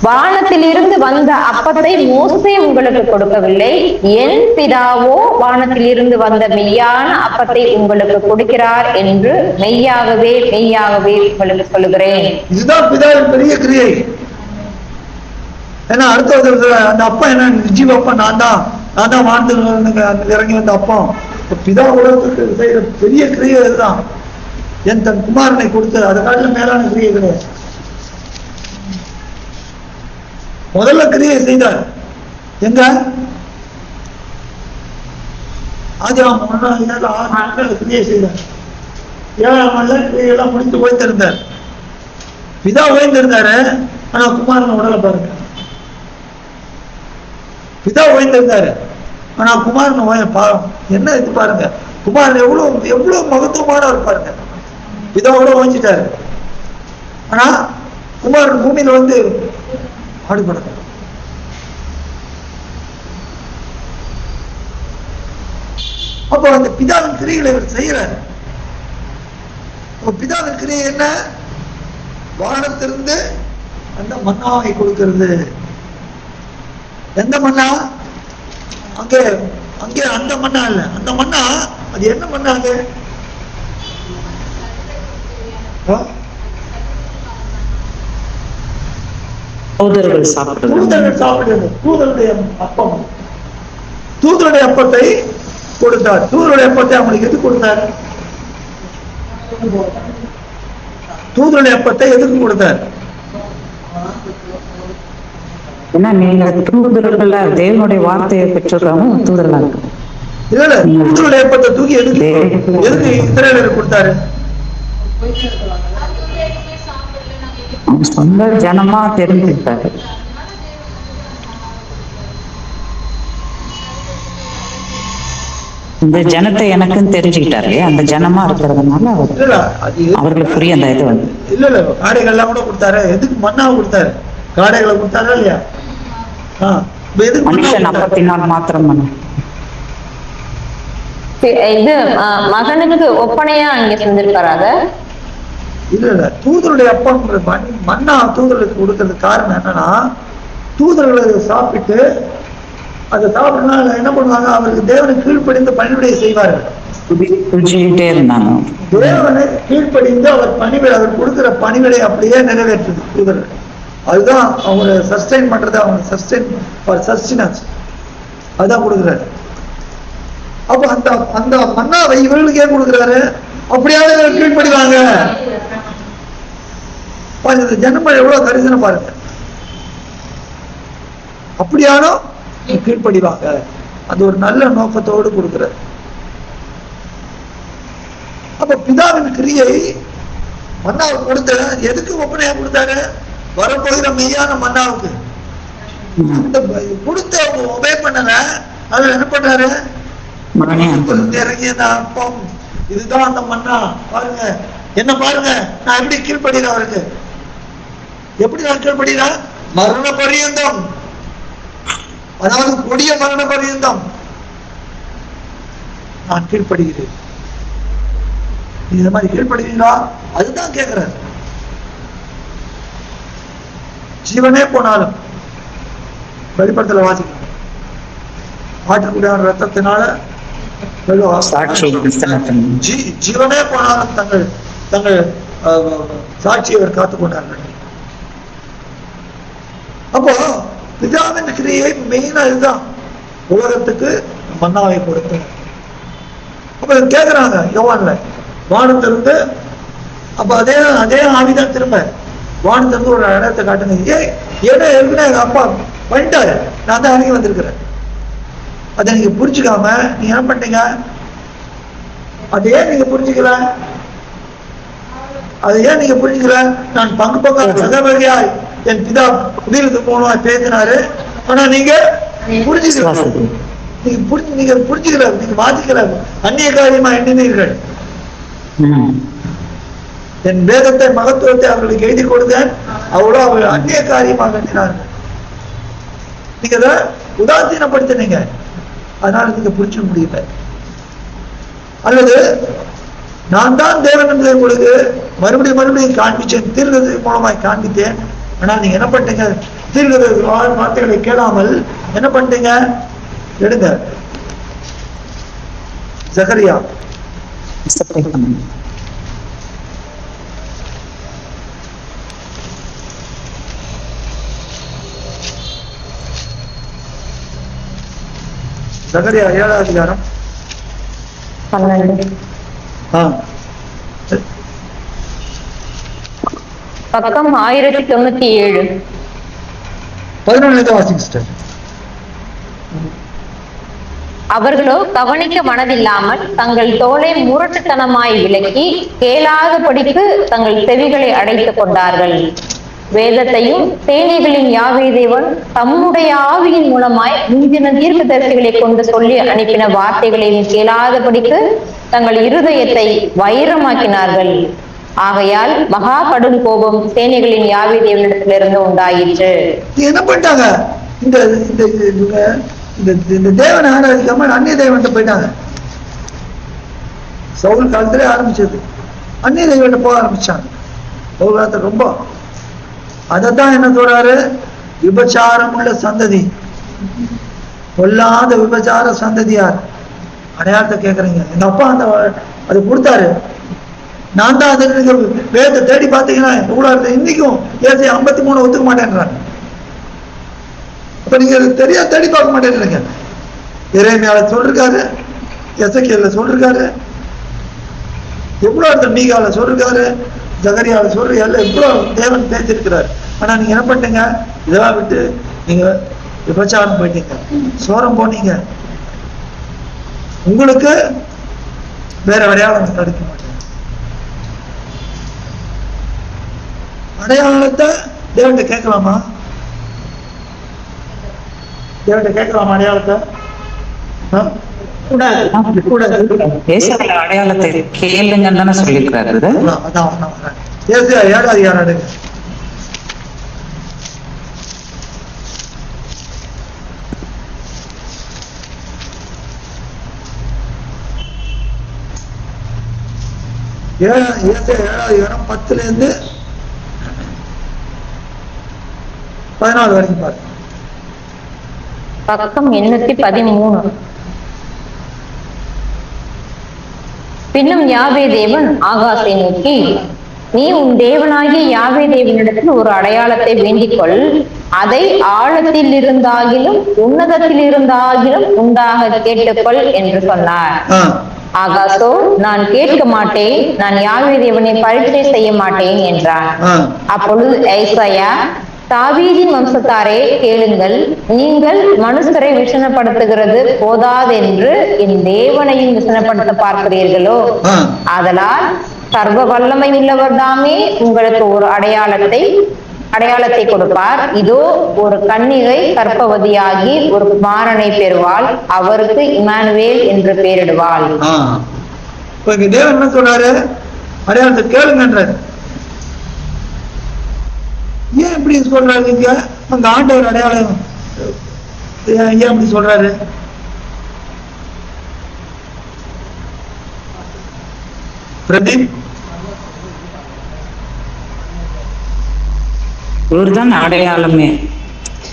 [SPEAKER 2] வானத்திலிருந்து வந்த அப்பத்தை மோசே உங்களுக்கு கொடுக்கவில்லை, என் பிதாவோ வானத்திலிருந்து வந்த மெய்யான அப்பத்தை உங்களுக்கு கொடுக்கிறார் என்று மெய்யாகவே மெய்யாகவே உங்களுக்கு சொல்லுகிறேன்.
[SPEAKER 1] இதுதான் பிதாவின் பெரிய கிரியை. ஏன்னா அடுத்த அந்த அப்பா என்ன ஜீவ அப்பா நான் தான் வாழ்ந்து இறங்கி வந்த அப்பா. பிதா உலகத்துக்கு செய்யற பெரிய கிரியை இதுதான். என் தன் குமாரனை கொடுத்து அதை காட்டிலும் மேலான கிரியை கிடையாது. முதல்ல கிரியை செய்தார் எங்க? ஆதியாகமம் 1:7 கிரியை செய்தார். 7ஆம் நாள்ல கிரியெல்லாம் முடித்து ஓய்ந்திருந்தார். பிதா ஓய்ந்திருந்தாரு, ஆனா குமாரன் உடலை பாருங்க. பிதா ஓய்ந்திருந்தாரு, ஆனா குமாரன் பாவம் என்ன இது பாருங்க. குமாரன் எவ்வளவு மகத்துவமானவர் பாருங்க. பிதாவோட ஓய்ஞ்சிட்டாரு, ஆனா குமாரன் பூமியில வந்து பாடுபடுங்க. அப்போ அந்த பிதாவின் கிரிகளை இவர் செய்யறாரு. பிதாவின் கிரியை என்ன? வானத்திலிருந்து அந்த மன்னாவை கொடுக்கிறது. எந்த மன்னா? அங்கே அங்கே அந்த மன்னா இல்ல. அந்த மன்னா அது என்ன மன்னா? அது
[SPEAKER 5] தூதர்கள் சாப்பிடுறது.
[SPEAKER 1] தூதருடைய அப்பம். தூதருடைய அப்பத்தை கொடுத்தார். தூதருடைய அப்பத்தை அவங்களுக்கு எதுக்கு கொடுத்தார்? தூதருடைய அப்பத்தை எதுக்கு கொடுத்தார்?
[SPEAKER 5] ஏன்னா நீங்க தூதர்கள் தேவனுடைய வார்த்தையை பெற்றிருக்காங்க. தூதர்களா இருக்கு.
[SPEAKER 1] இல்ல இல்ல தூதருடைய அப்பத்தை தூக்கி எதுக்கு இஸ்ரவேலருக்கு கொடுத்தாரு?
[SPEAKER 5] சொந்த ஜனமா தெரிஞ்சுக்கிட்டாரு. இந்த ஜனத்தை எனக்குன்னு தெரிஞ்சுக்கிட்டாரு இல்லையா, அந்த ஜனமா இருக்கிறதுனால
[SPEAKER 1] இல்ல அது
[SPEAKER 5] அவர்களுக்கு புரிய அந்த இது வந்து
[SPEAKER 1] இல்ல இல்ல காடைகள்லாம் கூட கொடுத்தாரு. எதுக்கு மன்னாவை கொடுத்தாரு? காடைகளை கொடுத்தாரா இல்லையா? எதுக்கு
[SPEAKER 5] மனுஷன் அப்பத்தினால் மாத்திரம்
[SPEAKER 2] இது மகனுக்கு ஒப்பனையா அங்க செஞ்சிருக்காராக.
[SPEAKER 1] இல்ல இல்ல தூதருடைய அப்பம் மன்னா தூதர்களுக்கு கொடுக்கறதுக்கு காரணம் என்னன்னா, தூதர்களை சாப்பிட்டு அதை சாப்பிடனால என்ன பண்ணுவாங்க, அவருக்கு தேவனுக்கு கீழ்ப்படிந்து பணிவிடையை செய்வார்கள்.
[SPEAKER 5] புரிஞ்சுக்கிட்டே இருந்தாங்க.
[SPEAKER 1] தேவனை கீழ்ப்படிந்து அவர் பணிவிடை, அவர் கொடுக்கிற பணிவிடை அப்படியே நிறைவேற்றுது தூதர்கள். அதுதான் அவங்க சஸ்டைன் பண்றது, அவங்க சஸ்டைன் ஃபார் சஸ்டினன்ஸ் அதுதான் கொடுக்குறாரு. அப்ப அந்த அந்த மன்னாவை இவர்களுக்கே கொடுக்குறாரு. அப்படியாவது கீழ்ப்படிவாங்க. பாருங்க ஜனங்கள் எவ்வளவு கரிசனை பாருங்க. அப்படியானோ கீழ்ப்படிவாங்க. அது ஒரு நல்ல நோக்கத்தோடு கொடுக்கிறார். அப்ப பிதாவின் கிரியை மன்னாவுக்கு கொடுத்த எதுக்கு ஒப்பனையா கொடுத்தாரு? வரப்போகிற மெய்யான மன்னாவுக்கு கொடுத்து அவங்க ஒபே பண்ணல. அது என்ன பண்றாரு? இறங்கிய அப்பம் இதுதான் அந்த மன்னா. பாருங்க என்ன பாருங்க, நான் எப்படி கீழ்படுகிறேன் அவருக்கு. எப்படி நான் கீழ்படுகிறேன்? மரண பரியந்தம், அதாவது கொடிய மரண பரியந்தம் நான் கீழ்படுகிறேன். இந்த மாதிரி கீழ்படுகிறீங்களா? அதுதான் கேட்கிறார். ஜீவனே போனாலும் வெளிப்படத்துல வாசிக்கணும், ஆட்டுக்குடியான ரத்தத்தினால ஜீவனே போனாலும் தங்கள் தங்கள் சாட்சியை அவர் காத்துக் கொண்டார்கள். அப்போ பிதாவின் கிரியை மெயினா இதுதான், உலகத்துக்கு மன்னாவை கொடுத்த. அப்ப கேட்கிறாங்க யோவான்ல, வானத்திலிருந்து அப்ப அதே அதே ஆவிதான் திரும்ப வானத்திலிருந்து ஒரு இடத்தை காட்டுங்க. ஏன்னா ஏற்கனவே எங்க அப்பா பண்ணிட்டாரு, நான் தான் இறங்கி வந்திருக்கிறேன். அதை நீங்க புரிஞ்சுக்காம நீங்க என்ன பண்ணீங்க? அதையே நீங்க புரிஞ்சுக்கல, அதை ஏன் நீங்க புரிஞ்சுக்கல? நான் பங்கு பங்கு சகவகையாய் என் பிதா புதியது போனவாய் பேசினாரு. ஆனா நீங்க புரிஞ்சுக்கல, நீங்க புரிஞ்சுக்கல, நீங்க வாசிக்கல, அந்நிய காரியமா எண்ணினீர்கள். என் வேதத்தை மகத்துவத்தை அவர்களுக்கு எழுதி கொடுத்தேன், அவ்வளோ அவர்கள் அந்நிய காரியமாக எண்ணினார்கள். நீங்க அதை உதாசீனப்படுத்தினீங்க, அதனால நீங்க புரிஞ்சுக்க முடியல. அல்லது நான் தான் தேவன் என்பதை உங்களுக்கு மறுபடியும் மறுபடியும் காண்பிச்சேன், தீர்க்கதரிசி மூலமாய் காண்பித்தேன். ஆனா நீங்க என்ன பண்ணிட்டீங்க? தீர்க்கதரிசி வார்த்தைகளை கேளாமல் என்ன பண்ணிட்டீங்க? எடுங்க ஜகரியா ஜகரியா 7ஆம் அதிகாரம்
[SPEAKER 2] 12 பக்கம் 1097.
[SPEAKER 1] 11 வாசிங்க சிஸ்டர்.
[SPEAKER 2] அவர்களோ கவனிக்க மனதில்லாமல் தங்கள் தோலை முரட்டுத்தனமாய் விலக்கி கேளாதபடிக்கு தங்கள் செவிகளை அடைத்துக் கொண்டார்கள். வேதத்தையும் சேனைகளின் யாவே தேவன் தம்முடைய ஆவியின் மூலமாய் முந்தின தீர்க்கதரிசிகளை கொண்டு சொல்லி அனுப்பின வார்த்தைகளையும் கேளாதபடிக்கு தங்கள் இருதயத்தை வைரமாக்கினார்கள். ஆகையால் மகா கடும் கோபம் சேனைகளின் யாவே தேவனிடத்திலிருந்து உண்டாயிற்று.
[SPEAKER 1] என்ன பண்ணிட்டாங்க? இந்த தேவனை ஆராதிக்காம அந்நிய தேவன்கிட்ட போயிட்டாங்க. சவுல் காலத்திலே ஆரம்பிச்சது, அந்நிய தேவன்கிட்ட போக ஆரம்பிச்சாங்க. சவுல் காலத்துல ரொம்ப அதைத்தான் என்ன சொல்றாரு? விபச்சாரம் உள்ள சந்ததி, கொல்லாத விபச்சார சந்ததியார். அடையாளத்தை கேட்கறீங்க. எங்க அப்பா அந்த அது கொடுத்தாரு, நான் தான் அதை நீங்க வேதத்தை தேடி பார்த்தீங்கன்னா எவ்வளவு இன்னைக்கும் ஏசி 53 ஒத்துக்க மாட்டேன்றாங்க. அப்ப நீங்க தெரியா தேடி பார்க்க மாட்டேன்றீங்க. எரேமியால சொல்லிருக்காரு, எசேக்கியேல்ல சொல்லிருக்காரு, எவ்வளவு இடத்துல மீகால சொல்லிருக்காரு, ஜகரியால சொல்ற எல்லாம் எவ்வளவு தேவன் பேசியிருக்கிறார். ஆனா நீங்க என்ன பண்ணீங்க? இதெல்லாம் விட்டு நீங்க விபச்சாரம் போயிட்டீங்க, சோரம் போனீங்க. உங்களுக்கு வேற அடையாளம் கிடைக்க மாட்டேன். அடையாளத்தை தேவன்கிட்ட கேட்கலாமா? தேவன்கிட்ட கேட்கலாமா அடையாளத்தை?
[SPEAKER 6] கூடாது கூடாது.
[SPEAKER 5] ஏசாயா அடையாளத்தை கேளுங்கன்னு தானே சொல்லியிருக்கிறாரு.
[SPEAKER 1] அதான் ஏசாயா 7வது அதிகாரம் எடுங்க. ஏசாயா 7வது அதிகாரம் 10லேருந்து 14 வரைக்கும் பாருங்க.
[SPEAKER 2] பக்கம் 813. பின்னும் யாவே தேவன் ஆகாசை நோக்கி, நீ உன் தேவனாகிய யாவே தேவனிடத்தில் ஒரு அடையாளத்தை வேண்டிக்கொள், அதை ஆழத்தில் இருந்தாகிலும் உன்னதத்தில் இருந்தாகிலும் உண்டாக கேட்டுக்கொள் என்று சொன்னார். ஆகாசோ, நான் கேட்க மாட்டேன், நான் யாவே தேவனை பரீட்சை செய்ய மாட்டேன் என்றான். அப்பொழுது ஏசாயா, தாவீதின் வம்சத்தாரே கேளுங்கள், நீங்கள் மனுஷரை விசனப்படுத்துகிறது போதாதென்று என் தேவனையும் விசனப்படுத்த பார்க்கிறீர்களோ? ஆதலால் சர்வ வல்லமை உள்ளவர் தாமே உங்களுக்கு ஒரு அடையாளத்தை கொடுப்பார். இதோ, ஒரு கன்னிகை கர்ப்பவதியாகி ஒரு குமாரனை பெறுவாள், அவருக்கு இமானுவேல் என்று பெயரிடுவாள்.
[SPEAKER 1] தேவன் என்ன சொல்றாரு? அடையாளத்தை கேளுங்கன்றாரு. ஏன் இப்படி சொல்றாரு? இங்க அங்க ஆண்டவர் அடையாளம் ஏன் இப்படி சொல்றாரு? பிரதீப்,
[SPEAKER 5] இவர்தான் அடையாளமே.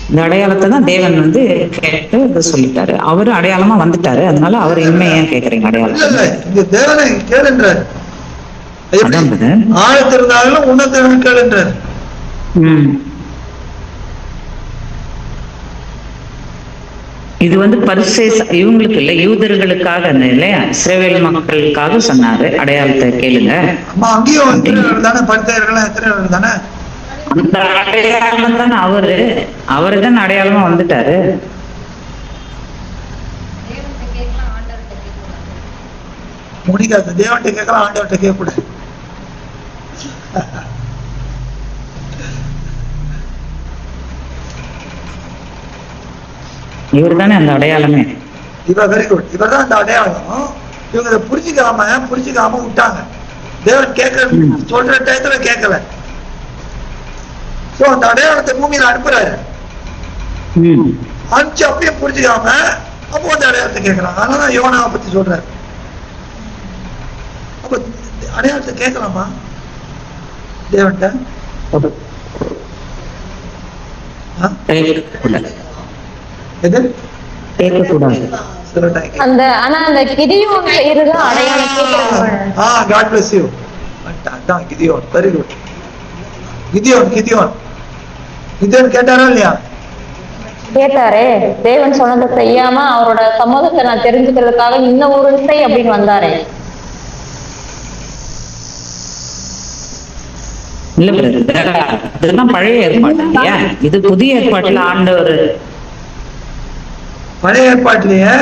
[SPEAKER 5] இந்த அடையாளத்தை தான் தேவன் வந்து கேட்டு இதை சொல்லிட்டாரு. அவரு அடையாளமா வந்துட்டாரு. அதனால அவர் இனிமே ஏன் கேக்குறீங்க அடையாளம்?
[SPEAKER 1] இங்க தேவனை கேளுன்றார். ஆழத்திருந்தாலும் உன்னதவன் கேளுன்றார்.
[SPEAKER 5] இது வந்து இவங்களுக்கு இல்ல, யூதர்களுக்காக இல்லையா, இஸ்ரவேல் மக்களுக்காக சொன்னாரு அடையாளத்தை கேளுங்க.
[SPEAKER 1] அங்கேயும் தானே பரிசேயர்கள் எத்தனை தானே?
[SPEAKER 5] அந்த அடையாளம் தானே அவரு தான் அடையாளமா வந்துட்டாரு.
[SPEAKER 1] முடிக்காது. தேவன்கிட்ட கேட்கலாம், ஆண்டவர்கிட்ட கேட்க கூடாது.
[SPEAKER 5] இவர் தானே அந்த அடையாளமே.
[SPEAKER 1] Very good. இவர் தான் அந்த அடையாளம். இவங்க இதை புரிஞ்சுக்காம விட்டாங்க. தேவன் கேட்க சொல்ற டயத்துல கேட்கல. சோ அந்த அடையாளத்தை பூமியில அனுப்புறாரு. அனுப்பிச்சு அப்படியே புரிஞ்சுக்காம அப்போ அந்த அடையாளத்தை கேட்கலாம். அதனாலதான் யோனாவை பத்தி சொல்றாரு. அப்ப அடையாளத்தை கேட்கலாமா தேவன்கிட்ட?
[SPEAKER 2] அந்த கிதியோன் செய்யறது அடையாளம் கேட்கறாங்க.
[SPEAKER 1] God bless you. அதான் கிதியோன். Very good. கிதியோன் கேட்டாரா இல்லையா?
[SPEAKER 2] கேட்டாரே. தேவன் சொன்னதை செய்யாம அவரோட சமூகத்தை நான் தெரிஞ்சுக்கிறதுக்காக இன்னும் ஒரு விசை அப்படின்னு வந்தாரே.
[SPEAKER 5] இல்ல, இதெல்லாம் பழைய ஏற்பாடு இல்லையா? இது புதிய ஏற்பாட்டுல ஆண்டவர்.
[SPEAKER 1] பழைய ஏற்பாட்டிலேயே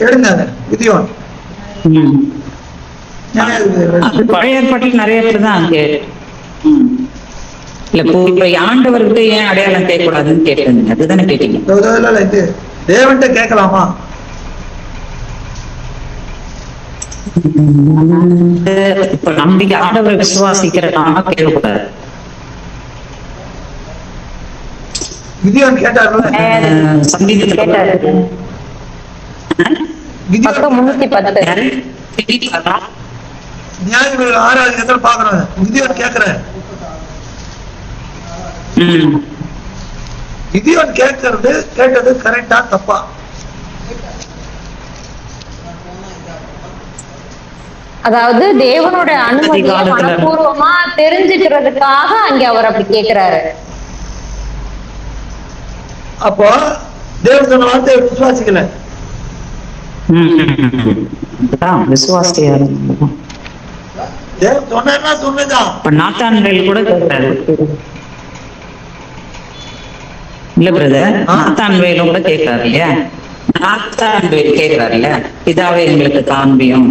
[SPEAKER 1] எடுங்க கிதியோன்.
[SPEAKER 5] பழைய ஏற்பாட்டில் நிறைய பேர் தான் அங்கே இல்ல. இப்ப ஆண்டவர்கிட்ட ஏன் அடையாளம் கேட்கக்கூடாதுன்னு கேட்டீங்க, அதுதானே கேட்டீங்க?
[SPEAKER 1] இது தேவன்கிட்ட கேட்கலாமா?
[SPEAKER 5] இப்ப நம்பிக்கை ஆண்டவரை விசுவாசிக்கிறனால கேட்கக்கூடாது.
[SPEAKER 1] கிதியோன் கேட்டார்ல,
[SPEAKER 5] சங்கீதத்துல
[SPEAKER 2] கேட்டாரு. பக்கம் 310.
[SPEAKER 1] நியாயங்கள் 6வது இடத்துல பாக்குறோம். கிதியோன் கேட்கிறேன். கிதியோன் கேட்டது கரெக்டா தப்பா?
[SPEAKER 2] அதாவது தேவனோட அனுமதியை மனப்பூர்வமா தெரிஞ்சுக்கிறதுக்காக அங்க அவர் அப்படி கேட்கிறாரு.
[SPEAKER 1] அப்போ தேவன் சொன்ன வார்த்தையை விசுவாசிக்கல.
[SPEAKER 5] விசுவாசியா
[SPEAKER 1] தேவன் சொன்னா சொன்னதான்.
[SPEAKER 5] நாத்தான்வேல் கூட கேட்டாரு இல்ல பிரதர்? நாத்தான்வேலும் கூட கேட்காரு இல்லையா? நாத்தான் கேட்கிறாருல்ல, பிதாவை எங்களுக்கு காண்பியும்,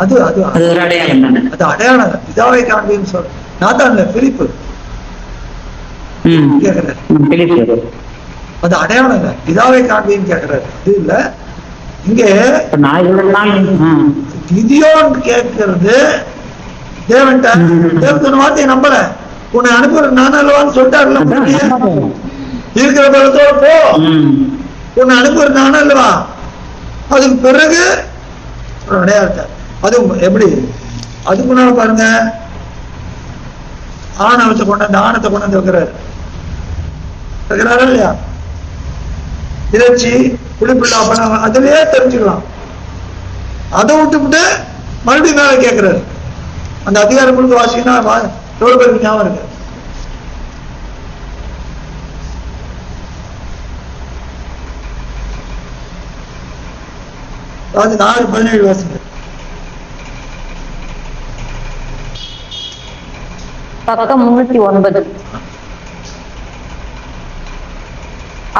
[SPEAKER 1] அது அது
[SPEAKER 5] அது ஒரு அடையாளம் தானே.
[SPEAKER 1] அது அடையாளம். இதாவே காண்பின்னு சொல்ற நாத்தான் இல்ல, பிலிப்பு கேக்குறாரு.
[SPEAKER 5] பிலிப்பு.
[SPEAKER 1] அது அடையாளம் இல்ல, இதாவே காண்பின்னு கேக்குறாரு. இது இல்ல, இங்க
[SPEAKER 5] நான் இவ்வளவு நாள்
[SPEAKER 1] கிதியோன் கேட்கறது தேவன்ட்ட. தேவன் வார்த்தையை நம்பல. உன்னை அனுப்புற நான் அல்லவான்னு சொல்லிட்டாருல, இருக்கிற பலத்தோட போ, உன்னை அனுப்புற நான் அல்லவா. அதுக்கு பிறகு ஒரு அடையாளத்தை, அது எப்படி அதுக்கு முன்னால பாருங்க, ஆணவத்தை கொண்டாந்து ஆணத்தை கொண்டாந்து வைக்கிறாரு இல்லையா, இறைச்சி புளிப்பில்லா பணம், அதுலயே தெரிஞ்சுக்கலாம். அதை விட்டுவிட்டு மறுபடியும் மேல கேட்கிறாரு. அந்த அதிகாரம் கொடுத்து வாசிங்கன்னா எவ்வளவு பேருக்கு ஞாபகம் இருக்கு. அது 4:17 வாசிங்க.
[SPEAKER 2] பக்கம் 309.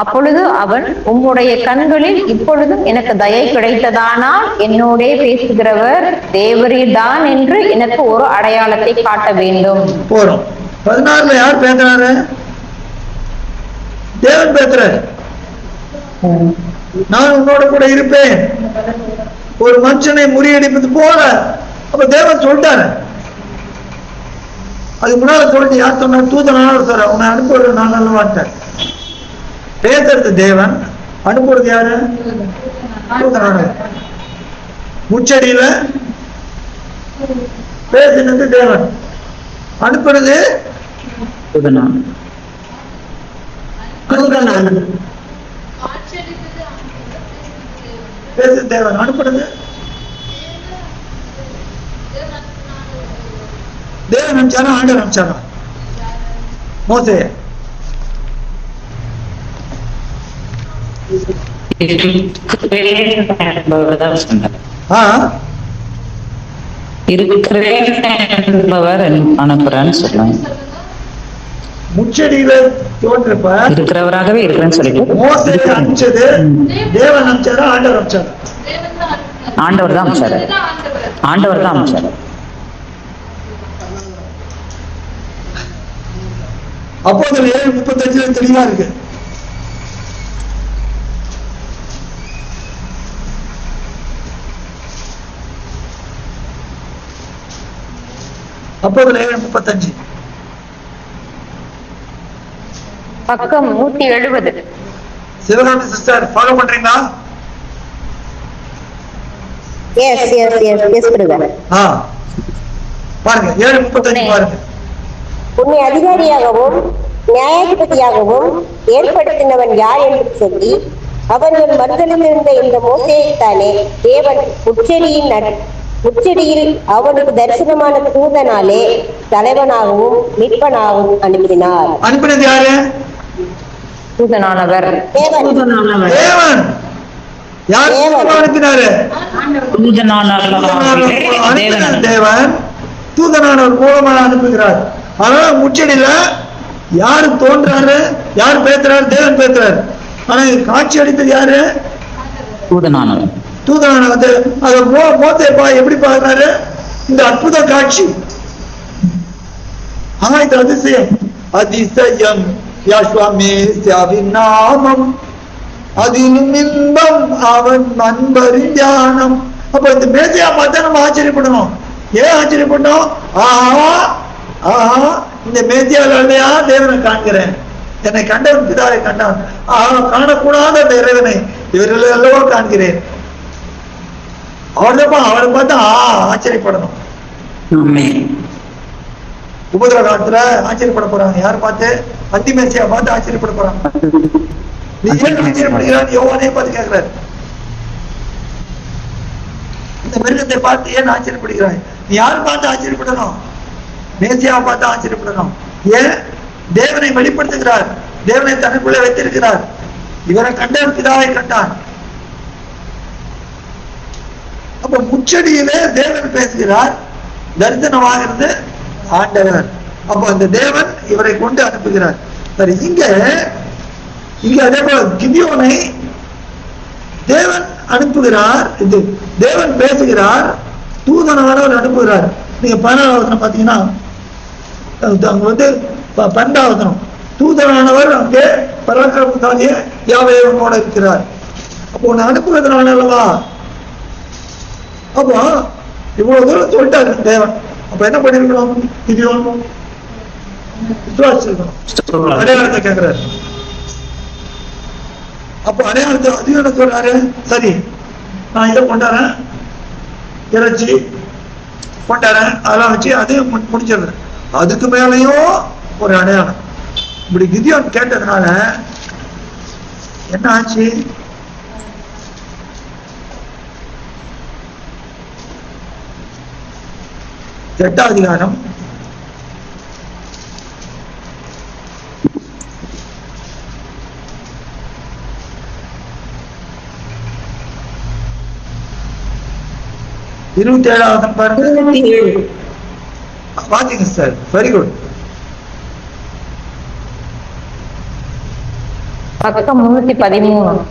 [SPEAKER 2] அப்பொழுது அவன், உம்முடைய கண்களில் இப்பொழுதும் எனக்கு தயை கிடைத்ததானால் என்னோடே பேசுகிறவர் தேவரீர்தான் என்று எனக்கு ஒரு அடையாளத்தை காட்ட வேண்டும்.
[SPEAKER 1] போறோம். 16 யார் பேசுறாரு? தேவன் பேசுறாரு. நான் உன்னோட கூட இருப்பேன், ஒரு மனுஷனை முறியடிப்பது போல. அப்ப தேவன் சொல்லிட்டாரு. அதுக்கு முன்னால சொல்லிட்டு யார் சொன்ன? தூதனால சொல்ற, உன்னை அனுப்புறது நான் நல்லவான்ட்டேன். பேசுறது தேவன், அனுப்புறது யாரு? தூதனான. முச்சடியில பேசினது தேவன், அனுப்புறது பேசு தேவன், அனுப்புறது தேவன் அனுப்பிச்சாரா ஆண்டவர் அனுப்பிச்சாரா? மோசே
[SPEAKER 5] அனுப்புறான்னு சொல்லுவாங்க.
[SPEAKER 1] முச்சடியில தோன்றப்ப
[SPEAKER 5] இருக்கிறவராகவே இருக்கிறேன்னு சொல்லிட்டு
[SPEAKER 1] மோசே அனுப்பிச்சது தேவன் அனுப்பிச்சாரா ஆண்டவர் அனுப்பிச்சாரா?
[SPEAKER 5] ஆண்டவர் தான் அனுப்பிச்சாரு. ஆண்டவர் தான் அனுப்பிச்சாரு.
[SPEAKER 1] அப்போ 7:35 தெளிவா இருக்கு. அப்போ 7:35
[SPEAKER 2] பக்கம் 170.
[SPEAKER 1] சிவகாமி சிஸ்டர் ஃபாலோ பண்றீங்களா?
[SPEAKER 4] Yes yes yes yes brother.
[SPEAKER 1] பாருங்க 7:35 பாருங்க.
[SPEAKER 4] உன்னை அதிகாரியாகவும் நியாயாதிபதியாகவும் ஏற்படுத்தினவன் யார் என்று சொல்லி அவர்கள் மறுதலில் இருந்த இந்த மோசேயைத்தானே தேவன் முச்சடியில் அவனுக்கு தரிசனமான தூதனாலே தலைவனாகவும் மீட்பனாகவும் அனுப்பினார்.
[SPEAKER 1] அனுப்பினது யாரு?
[SPEAKER 2] தூதனானவர்
[SPEAKER 4] தேவன்.
[SPEAKER 1] தேவன். யார் அனுப்பினாரு? தேவன் தூதனானவர் மூலமாக அனுப்புகிறார். அதனால முச்சடியில யாரு தோன்றாரு, யார் பேசுறாரு? தேவன் பேசுறாரு. ஆனா காட்சி அளித்தது யாரு?
[SPEAKER 5] தூதனானவர்.
[SPEAKER 1] தூதனானவர். அத மோசே எப்படி பாக்குறாரு? இந்த அற்புத காட்சி, இது அதிசயம். அதிசயம் யாஸ்வாமேஸ்யாவின் நாமம், அதிலும் இன்பம் அவன் அன்பரின் தியானம். அப்ப இந்த மேசையா பார்த்தா நம்ம ஆச்சரியப்படணும். ஏன் ஆச்சரியப்படணும்? இந்த மேத்தியால் இல்லையா தேவனை காண்கிறேன், என்னை கண்டவன் பிதாவை கண்டான். காணக்கூடாத அந்த இறைவனை இவர்கள் அல்லவோ காண்கிறேன். அவரை பார்த்தா ஆச்சரியப்படணும். உபதிர காலத்துல ஆச்சரியப்பட போறாங்க. யார் பார்த்து? அந்தி மேசியா பார்த்து ஆச்சரியப்பட போறாங்க. நீ ஏன் ஆச்சரியப்படுகிறான்? யோவானே பார்த்து கேட்கிறாரு, இந்த மிருகத்தை பார்த்து ஏன் ஆச்சரியப்படுகிறாய்? நீ யார் பார்த்து ஆச்சரியப்படணும்? மேசியாவை பார்த்து ஆச்சரியப்படணும். ஏன்? தேவனை வெளிப்படுத்துகிறார், தேவனை தனக்குள்ளே வைத்திருக்கிறார். இவரை கண்டவன் பிதாவை கண்டான். அப்ப முச்சடியிலே தேவன் பேசுகிறார், தரிசனமாகிறது ஆண்டவர். அப்ப அந்த தேவன் இவரை கொண்டு அனுப்புகிறார். சரி, இங்க அதே போல கிதியோனை தேவன் அனுப்புகிறார், இது தேவன் பேசுகிறார், தூதனானவர் அனுப்புகிறார். நீங்க 16 பாத்தீங்கன்னா அங்க வந்து 12 தூதனானவர் அங்கே பராக்கிரமசாலிய யாவேவனோட இருக்கிறார். அப்போ உன்னை அனுப்புகிறதுனால அல்லவா. அப்போ இவ்வளவு தூரம் சொல்லிட்டாரு தேவன். அப்ப என்ன பண்ணிருக்கணும்? கிதியோன் விசுவாசிச்சிருக்கணும். அடையாளத்தை கேட்கிறாரு. அப்ப அடையாளத்தை அதிகம் என்ன சொல்றாரு? சரி, நான் இதை கொண்டாறேன், இறைச்சி கொண்டாறேன், அதெல்லாம் வச்சு அதையும் முடிச்சிடுறேன். அதுக்கு மேலேயும் ஒரு அடையாளம். இப்படி கிதியோன் கேட்டதுனால என்ன ஆச்சு? எட்டாவது அதிகாரம் 27வது பாருங்க.
[SPEAKER 6] 27.
[SPEAKER 1] வாசிங்க சார். Very good.
[SPEAKER 2] பக்கம் 313.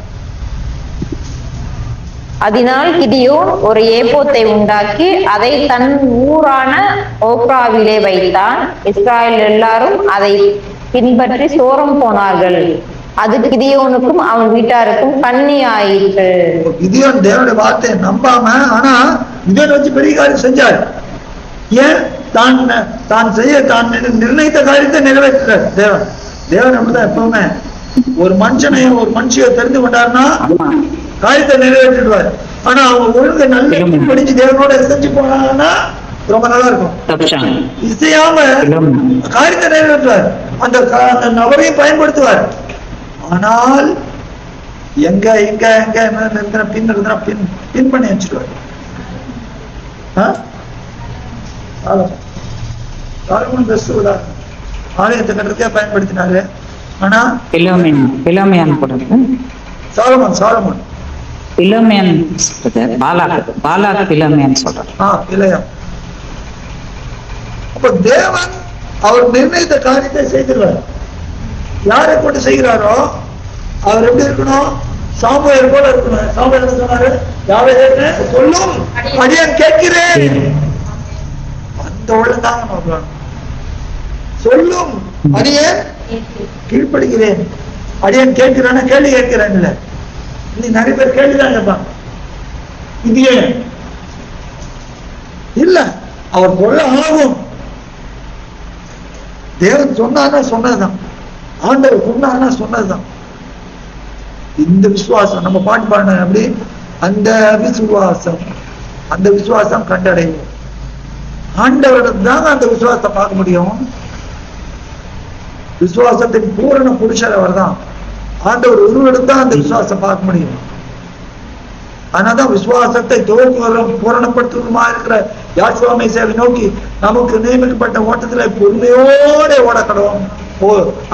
[SPEAKER 2] அதனால் கிதியோன் ஒரு ஏபோத்தை உண்டாக்கி அதை தன் ஊரான ஓப்ராவிலே வைத்தான். இஸ்ராயேல் எல்லாரும் அதை பின்பற்றி சோரம் போனார்கள். அது கிதியோனுக்கும் அவன் வீட்டாருக்கும் கண்ணி ஆயிற்று.
[SPEAKER 1] கிதியோன் தேவனுடைய வார்த்தையை நம்பாம, ஆனா கிதியோன் வச்சு பெரிய காரியம் செஞ்சார். ஏன்? தான் செய்ய தான் நிர்ணயித்த காரியத்தை நிறைவேற்றார் தேவன். தேவன் அப்படிதான் எப்பவுமே ஒரு மனுஷனை ஒரு மனுஷியை தெரிந்து கொண்டாருன்னா காரியத்தை நிறைவேற்றிடுவார். ஆனா அவங்க ஒழுங்கு நல்ல படிச்சு தேவனோட செஞ்சு போனாங்கன்னா ரொம்ப நல்லா இருக்கும். இசையாம காரியத்தை நிறைவேற்றுவார், அந்த நபரையும் பயன்படுத்துவார். ஆனால் எங்க எங்க எங்க இருக்கிற பின் இருக்கிற பின் பண்ணி வச்சிருவார். சாலமோன் பெஸ்ட் உதாரணம். ஆலயத்தை கட்டுறதுக்கே பயன்படுத்தினாரு. ஆனா சாலமோன் பிழையம். அப்ப தேவன் அவர் நிர்ணயித்த காரியத்தை செய்திருவார். யாரை கொண்டு செய்கிறாரோ அவர் எப்படி இருக்கணும்? சாமுவேல் போல இருக்கணும். சாமுவேல் என்ன சொன்னாரு? யாவேன்னு சொல்லும் அடியான் கேட்கிறேன். அந்த ஒழுங்காக சொல்லும் அடியேன் கீழ்ப்படுகிறேன். அடியேன் கேட்கிறேன்னா கேள்வி கேட்கிறேன் இல்ல. இன்னைக்கு நிறைய பேர் கேள்விதான் கேட்பாங்க. இது ஏன் இல்ல, அவர் சொல்ல ஆகும். தேவன் சொன்னார்னா சொன்னதுதான், ஆண்டவர் சொன்னார்னா சொன்னதுதான். இந்த விசுவாசம் நம்ம பாட்டு பாடின அப்படி அந்த விசுவாசம் கண்டடையும். ஆண்டவரிடம் தாங்க அந்த விசுவாசத்தை பார்க்க முடியும். விசுவாசத்தின் பூரண புருஷர் அவர் தான். ஆண்டவர் ஒருவரிடம் தான் அந்த விசுவாசம் பார்க்க முடியும். ஆனாதான் விசுவாசத்தை பூரணப்படுத்துவதுமா இருக்கிற யாசுவா மேசியாவை நோக்கி நமக்கு நியமிக்கப்பட்ட ஓட்டத்துல பொறுமையோட ஓட கடவும்.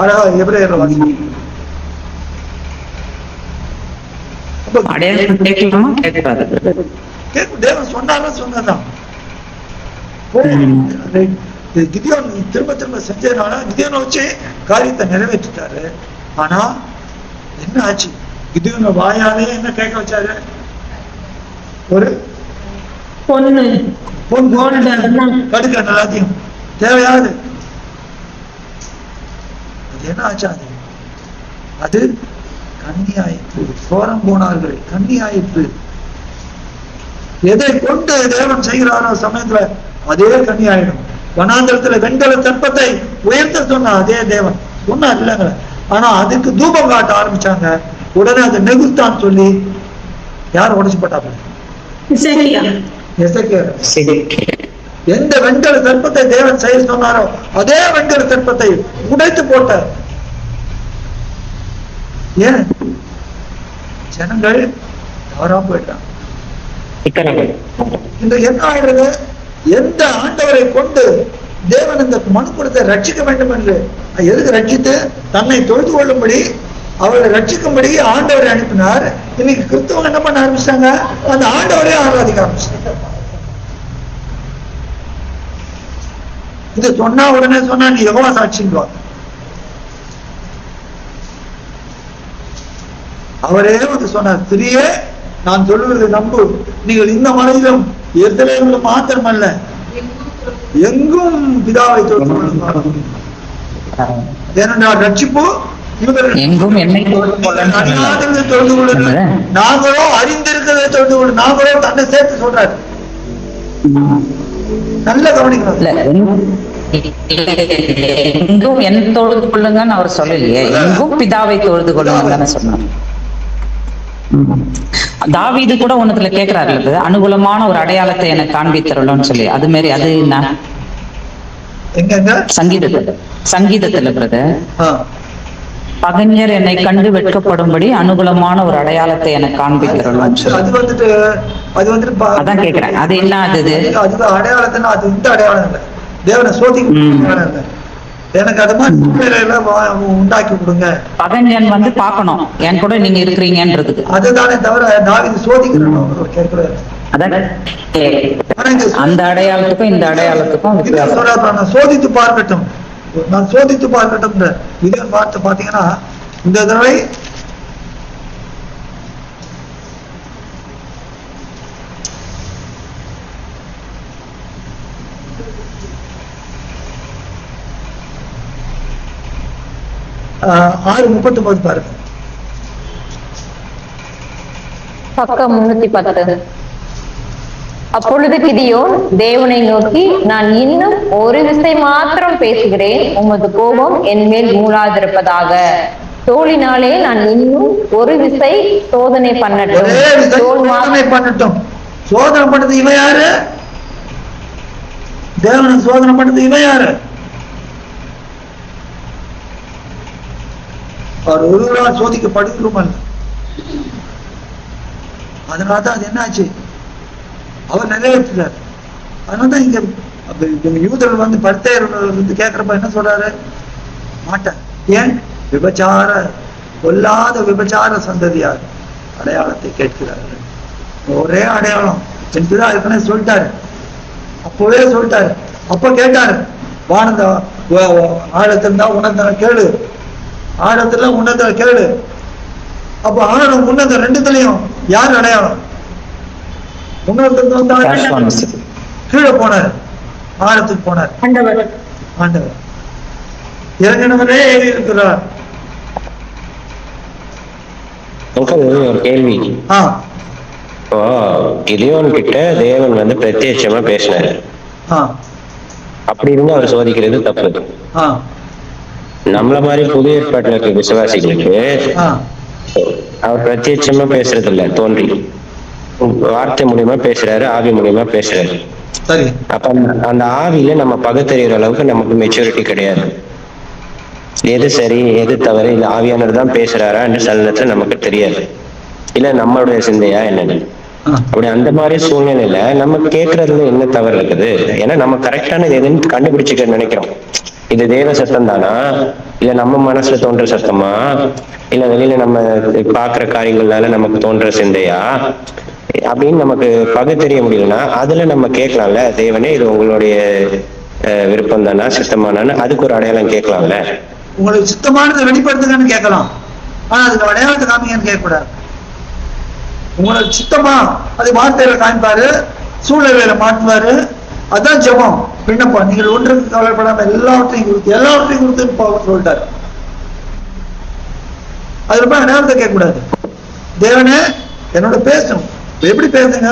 [SPEAKER 1] அழகா எபிரேயர்ல வாசிக்கிறோம். தேவன் சொன்னாலும் சொன்னதான். கிதியோன் திரும்ப திரும்ப செஞ்சதுனால கிதியோனை வச்சு காரியத்தை நிறைவேற்றிட்டாரு. ஆனா என்ன ஆச்சு? கிதியோனை வாயாலே என்ன கேட்க வச்சாரு? ஒரு பொண்ணு கடுக்க எல்லாத்தையும் தேவையாது. அது என்ன ஆச்சா? அது கன்னியாயிற்று. சோரம் போனார்கள், கன்னியாயிற்று. எதை கொண்டு தேவன் செய்கிறாரோ சமயத்துல அதே கன்னியாயிடும். வனாந்தரத்துல வெண்கல தர்ப்பத்தை உயர்த்த சொன்ன அதே தேவன் சொன்னார் இல்லைங்கள. ஆனா அதுக்கு தூபம் காட்ட ஆரம்பிச்சாங்க. உடனே அதை நெகுத்தான் சொல்லி யார் உடைச்சு போட்டாங்க? எந்த வெண்கல தர்ப்பத்தை தேவன் செய்ய சொன்னாரோ அதே வெண்கல தர்ப்பத்தை உடைத்து போட்டார். ஏன்? ஜனங்கள் தவறா போயிட்டாங்க. இந்த என்ன ஆயிடுறது? எந்த ஆண்டவரை கொண்டு தேவன் இந்த மனுக்குலத்தை ரட்சிக்க வேண்டும் என்று எதுக்கு ரட்சித்து தன்னை தொழுது கொள்ளும்படி அவரை ரட்சிக்கும்படி ஆண்டவரை அனுப்பினார். இன்னைக்கு கிறிஸ்தவங்க என்ன பண்ண ஆரம்பிச்சாங்க? அந்த ஆண்டவரே ஆராதிக்க ஆரம்பிச்சாங்க. இது சொன்னா உடனே சொன்னா நீ யெகோவா சாட்சின்னு அவரே வந்து சொன்னார், ஸ்திரியே நான் சொல்லுவதை நம்பு, நீங்கள் இந்த மலையிலும் எருசலேமிலும் மாத்திரமல்ல எங்கும் பிதாவை தொழுது கொள்ளுங்கள். ஏனென்றால் ரட்சிப்பு
[SPEAKER 5] எங்கும் என்னை தொழுது கொள்ளுங்கள்.
[SPEAKER 1] நாங்களோ அறிந்திருக்கிறதை தொழுது கொள்ள, நாங்களோ தன்னை சேர்த்து சொல்றாரு. நல்ல கவனிக்கணும்.
[SPEAKER 5] எங்கும் என் தொழுது கொள்ளுங்கன்னு அவர் சொல்லலையே, எங்கும் பிதாவை தொழுது கொள்ளுங்கன்னு சொன்னார். தாவீது கூட ஒண்ணுத்துல கேக்குறாரு, அனுகூலமான ஒரு அடையாளத்தை எனக்கு காண்பித்தருள்னு சொல்லி. அது மாதிரி அது என்ன சங்கீதத்துல பிரதர், பகைஞர் என்னை கண்டு வெட்கப்படும்படி அனுகூலமான ஒரு அடையாளத்தை எனக்கு காண்பிக்கிறோம். அதான் கேக்குறேன், அது என்ன அது
[SPEAKER 1] அடையாளத்தினா அது இந்த அடையாளம் இல்லை, தேவனை சோதிக்க எனக்கு அது மாதிரி உண்டாக்கி கொடுங்க.
[SPEAKER 5] பகைஞன் வந்து பாக்கணும் என் கூட நீங்க இருக்கிறீங்கன்றதுக்கு.
[SPEAKER 1] அதுதானே தவிர தாவீது சோதிக்கிறோம் கேட்கிறேன்.
[SPEAKER 5] அந்த அடையாளத்துக்கும் இந்த அடையாளத்துக்கும்
[SPEAKER 1] நான் சோதித்து பார்க்கட்டும், நான் சோதித்து பார்க்கட்டும் இதே வார்த்தை பாத்தீங்கன்னா இந்த தடவை ஆறு 39 பாருங்க.
[SPEAKER 2] பக்கம் 310. அப்பொழுது கிதியோன் தேவனை நோக்கி, நான் இன்னும் ஒரு விசை மாத்திரம் பேசுகிறேன், உமது கோபம் என் மேல் மூளாதிருப்பதாக. தோளினாலே நான் இன்னும் ஒரு விசை சோதனை பண்ணட்டும்.
[SPEAKER 1] சோதனை பண்ணது இவன் யாரு? தேவனை சோதனை பண்ணது இவன் யாரு? அவர் ஒரு நாள் சோதிக்கப்படுகிறோம் அல்ல. அதனாலதான் அது என்ன ஆச்சு, அவர் நிறைவேற்றார். அதனாலதான் இங்க யூதர்கள் வந்து பரிசேயர் வந்து கேட்கிறப்ப என்ன சொல்றாரு, மாட்டேன். ஏன்? விபச்சார கொல்லாத விபச்சார சந்ததியார் அடையாளத்தை கேட்கிறார்கள். ஒரே அடையாளம் என்பதா ஏற்கனவே சொல்லிட்டாரு, அப்பவே சொல்லிட்டாரு. அப்ப கேட்டாரு, வானந்த ஆழத்திருந்தா உணர்ந்த கேளு, ஆழத்துல உன்னத கேளு. அப்ப ஆழம் உன்னத ரெண்டுத்திலையும் யார் அடையாளம்? உன்னதத்துக்கு கீழே போனார், ஆழத்துக்கு போனார். ஆண்டவர் இறங்கினவரே இருக்கிறார்.
[SPEAKER 3] ஒரு கேள்வி, இப்போ கிதியோன் கிட்ட தேவன் வந்து பிரத்யட்சமா பேசினாரு, அப்படி இருந்து அவர் சோதிக்கிறது தப்பு. நம்மள மாதிரி புது ஏற்பாட்டுல இருக்க விசுவாசிகளுக்கு அவர் பிரத்யட்சமா பேசுறது இல்ல, தோன்றி வார்த்தை மூலியமா பேசுறாரு, ஆவி மூலியமா பேசுறாரு. அப்ப அந்த ஆவியில நம்ம பகுத்தறிகிற அளவுக்கு நமக்கு மெச்சூரிட்டி கிடையாது. எது சரி எது தவறு, இல்ல ஆவியானவர் தான் பேசுறாரா என்று சில நேரத்துல நமக்கு தெரியாது, இல்ல நம்மளுடைய சிந்தையா என்னன்னு. அப்படி அந்த மாதிரி சூழ்நிலையில நம்ம கேட்கறதுல என்ன தவறு இருக்குது? ஏன்னா நம்ம கரெக்டான எதுன்னு கண்டுபிடிச்சுக்க நினைக்கிறோம். இது தேவ சத்தம் தானா, இல்ல நம்ம மனசுல தோன்ற சத்தமா, இல்ல வெளியில நம்ம பாக்குற காரியங்கள்னால நமக்கு தோன்ற சிந்தையா அப்படின்னு நமக்கு பகுத்தறிய முடியலன்னா அதுல நம்ம கேட்கலாம்ல, தேவனே இது உங்களுடைய விருப்பம் தானா, சித்தமானான்னு அதுக்கு ஒரு அடையாளம் கேட்கலாம்ல.
[SPEAKER 1] உங்களுக்கு சித்தமானதை வெளிப்படுத்துங்கன்னு கேட்கலாம், ஆனா அதுக்கு அடையாளத்தை காமிங்கன்னு கேட்கக்கூடாது. உங்களுக்கு சித்தமா அது வார்த்தையில காமிப்பாரு, சூழ்நிலையில மாற்றுவாரு. அதான் ஜெபம், விண்ணப்பம். நீங்கள் ஒன்றுக்கு கவலைப்படாம எல்லாவற்றையும் கொடுத்து சொல்லிட்டாரு. அது ரொம்ப அடையாளத்தை கேட்கக்கூடாது. தேவனே என்னோட பேசணும். எப்படி பேசுங்க?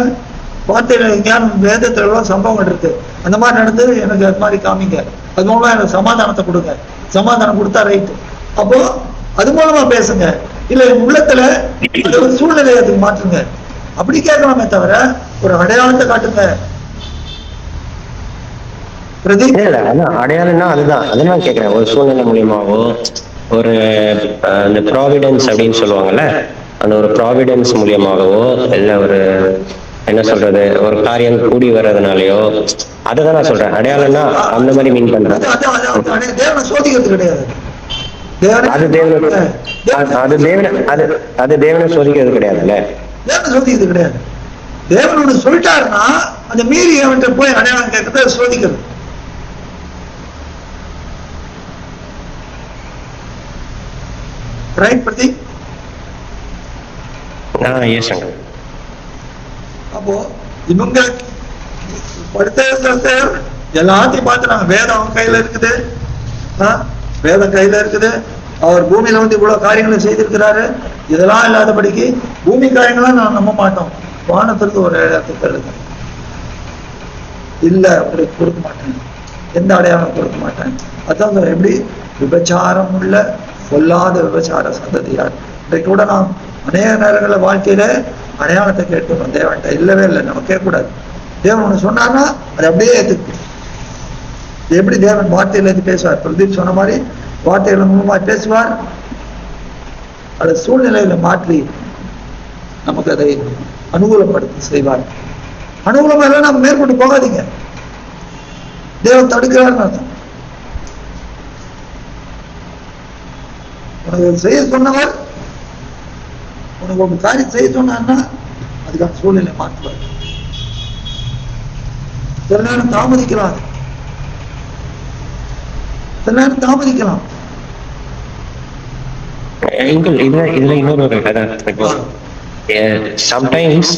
[SPEAKER 1] வார்த்தையில ஞானம் வேதத்துல சம்பவங்கள் இருக்கு, அந்த மாதிரி நடந்து எனக்கு அது மாதிரி காமிங்க, அது மூலமா எனக்கு சமாதானத்தை கொடுங்க. சமாதானம் கொடுத்தா ரைட்டு, அப்போ அது மூலமா பேசுங்க. இல்ல உள்ளத்துல ஒரு சூழ்நிலையை அதுக்கு மாற்றுங்க, அப்படி கேட்கலாமே தவிர ஒரு அடையாளத்தை காட்டுங்க.
[SPEAKER 3] அடையாளம்னா அதுதான், அதெல்லாம் கேட்கிறேன். ஒரு சூழ்நிலை மூலியமாவோ, ஒரு அந்த ப்ராவிடன்ஸ் அப்படின்னு சொல்லுவாங்கல்ல, அந்த ஒரு ப்ராவிடன்ஸ் மூலியமாகவோ, இல்ல ஒரு என்ன சொல்றது, ஒரு காரியம் கூடி வர்றதுனாலயோ, அதுதான் நான் சொல்றேன். அடையாளம்னா அந்த மாதிரி மீன் பண்றேன்.
[SPEAKER 1] தேவனை சோதிக்கிறது கிடையாது.
[SPEAKER 3] அது தேவனை அது தேவனை சோதிக்கிறது கிடையாதுல்ல.
[SPEAKER 1] தேவனை சோதிக்கிறது கிடையாது. தேவன் ஒண்ணு சொல்லிட்டாருன்னா அந்த மீறி அவன்கிட்ட போய் அடையாளம் கேட்கறத சோதிக்கிறது. ரைட் பிரதீப்? அப்போ இவங்க படுத்த எல்லாத்தையும் பார்த்துனாங்க. வேதம் அவங்க கையில இருக்குது, வேதம் கையில இருக்குது. அவர் பூமியில வந்து இவ்வளவு காரியங்களை செய்திருக்கிறாரு. இதெல்லாம் இல்லாதபடிக்கு பூமி காரியங்களாம் நான் நம்ப மாட்டோம். வானத்திற்கு ஒரு இடத்துக்கு எழுது இல்ல, அப்படி கொடுக்க மாட்டேன், எந்த அடையாளம் கொடுக்க மாட்டேன். அதான் எப்படி விபச்சாரம் உள்ள சொல்லாத விபச்சார சந்ததியார். இன்றைக்கு கூட நாம் அநேக நேரங்களில் வாழ்க்கையில அடையாளத்தை கேட்கணும். தேவன்கிட்ட இல்லவே இல்லை, நம்ம கேட்கக்கூடாது. தேவன் ஒண்ணு சொன்னார்னா அதை அப்படியே ஏற்றுக்கு. எப்படி தேவன் வார்த்தையில இருந்து பேசுவார்? பிரதீப் சொன்ன மாதிரி வார்த்தைகள் மூலமா பேசுவார். அதை சூழ்நிலையில மாற்றி நமக்கு அதை அனுகூலப்படுத்தி செய்வார். அனுகூலமா இல்லை நம்ம மேற்கொண்டு போகாதீங்க, தேவன் தடுக்கிறார்னு அர்த்தம். உனக்கு செய்ய சொன்னவர் உனக்கு ஒரு காரியம் செய்ய சொன்னார்னா அதுக்கான சூழ்நிலை மாற்றுவார். சில நேரம் தாமதிக்கலாம், சில நேரம் தாமதிக்கலாம்.
[SPEAKER 3] இதுல இன்னொரு சம்டைம்ஸ்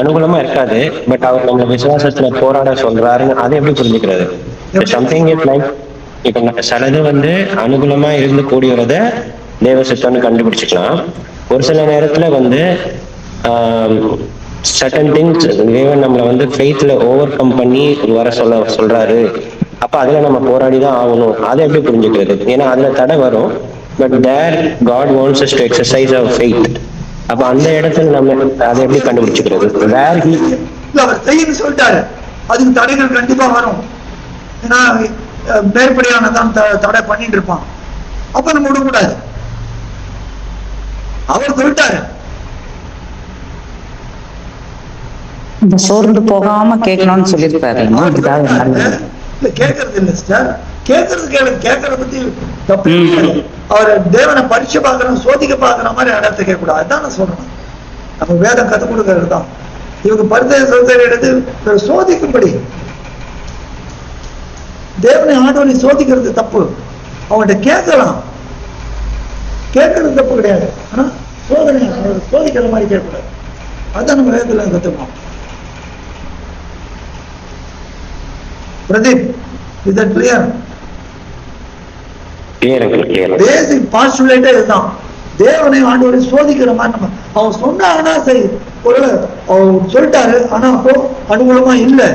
[SPEAKER 3] அனுகூலமா இருக்காது, பட் அவர் நம்ம விசுவாசத்துல போராட சொல்றாருன்னு அதை எப்படி புரிஞ்சுக்கிறது? சம்திங் இஸ் லைக் இப்ப சிலது வந்து அனுகூலமா இருந்து கூடி வரத தேவ சித்தம்னு கண்டுபிடிச்சுக்கலாம். ஒரு சில நேரத்துல வந்து சர்டன் திங்ஸ் தேவன் நம்மளை வந்து ஃபெய்த்ல ஓவர் கம் பண்ணி வர சொல்றாரு. அப்ப அதுல நம்ம போராடிதான் ஆகணும். அதை எப்படி புரிஞ்சுக்கிறது? ஏன்னா அதுல தடை வரும், but there God wants us to exercise our faith. அப்ப அந்த இடத்துல நம்ம அதை எப்படி கண்டுபிடிச்சுக்கிறது? வேர் ஹி
[SPEAKER 1] அவர் செய்யன்னு சொல்லிட்டாரு, அதுக்கு தடைகள் கண்டிப்பா வரும். ஏன்னா மேற்படியான தான் தடை பண்ணிட்டு இருப்பான். அப்ப நம்ம விடக்கூடாது. அவர் சொல்லிட்டாரு.
[SPEAKER 5] இந்த சோர்ந்து போகாம கேட்கணும்னு சொல்லியிருக்காரு.
[SPEAKER 1] கேட்கறது இல்ல சார், கேட்கறத பத்தி தப்பு. அவர் தேவனை பரிசு பாக்குறோம், சோதிக்க பாக்குற மாதிரி இடத்தை கேட்க கூடாது. அதுதான் நான் சொல்றேன். நம்ம வேதம் கத்துக் கொடுக்கறது தான். இவங்க பரிசை எடுத்து சோதிக்கும்படி தேவனை ஆண்டவனை சோதிக்கிறது தப்பு. அவங்கள்ட்ட கேட்கலாம், கேட்கறது தப்பு கிடையாது. ஆனா சோதனை சோதிக்கிற மாதிரி கேட்கக்கூடாது. அதுதான் நம்ம வேதத்துல கத்துக்கணும். Pradeep, is that clear? பேசிக் பாஸ்டுலேட்டே இதுதான். தேவனை ஆண்டவரை சோதிக்கிற மாதிரி நம்ம அவன் சொன்னா சரி, ஒரு அவர் சொல்லிட்டாரு, ஆனா அப்போ அனுகூலமா இல்லை.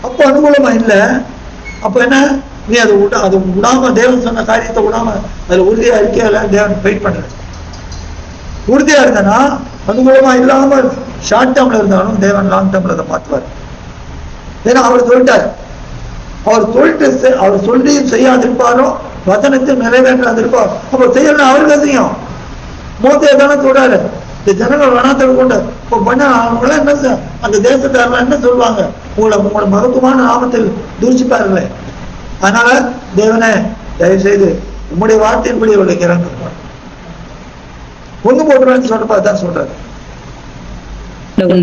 [SPEAKER 1] அப்போ அனுகூலமா இல்லை, அப்ப என்ன, நீ அதை விடாம தேவன் சொன்ன காரியத்தை விடாம அதுல உறுதியா இருக்கையில தேவன் வெயிட் பண்ற. உறுதியா இருந்தனா அனுகூலமா இல்லாம ஷார்ட் டேர்ம்ல இருந்தாலும் தேவன் லாங் டேர்ம்ல அதை மாற்றுவார். ஏன்னா அவர் சொல்லிட்டார். அவர் சொல்லியும் செய்யாதிருப்பாரோ வசனத்தை நிறைவேற்றாதிருப்பார். அப்ப செய்யணும் அவருக்கு அதிகம். மோத்தையை தானே சொல்றாரு, இந்த ஜனங்கள் வனாத்தோடு கொண்டு இப்போ பண்ண அவங்கள என்ன அந்த தேசத்தாரெல்லாம் என்ன சொல்லுவாங்க? உங்களோட மகத்துவமான நாமத்தில் தூசிப்பார்களே. அதனால தேவனே தயவு செய்து உம்முடைய வார்த்தையின்படி அவளுக்கு இறங்க ஒண்ணு போட்டுருவேன்னு சொல்றதான் சொல்றாரு.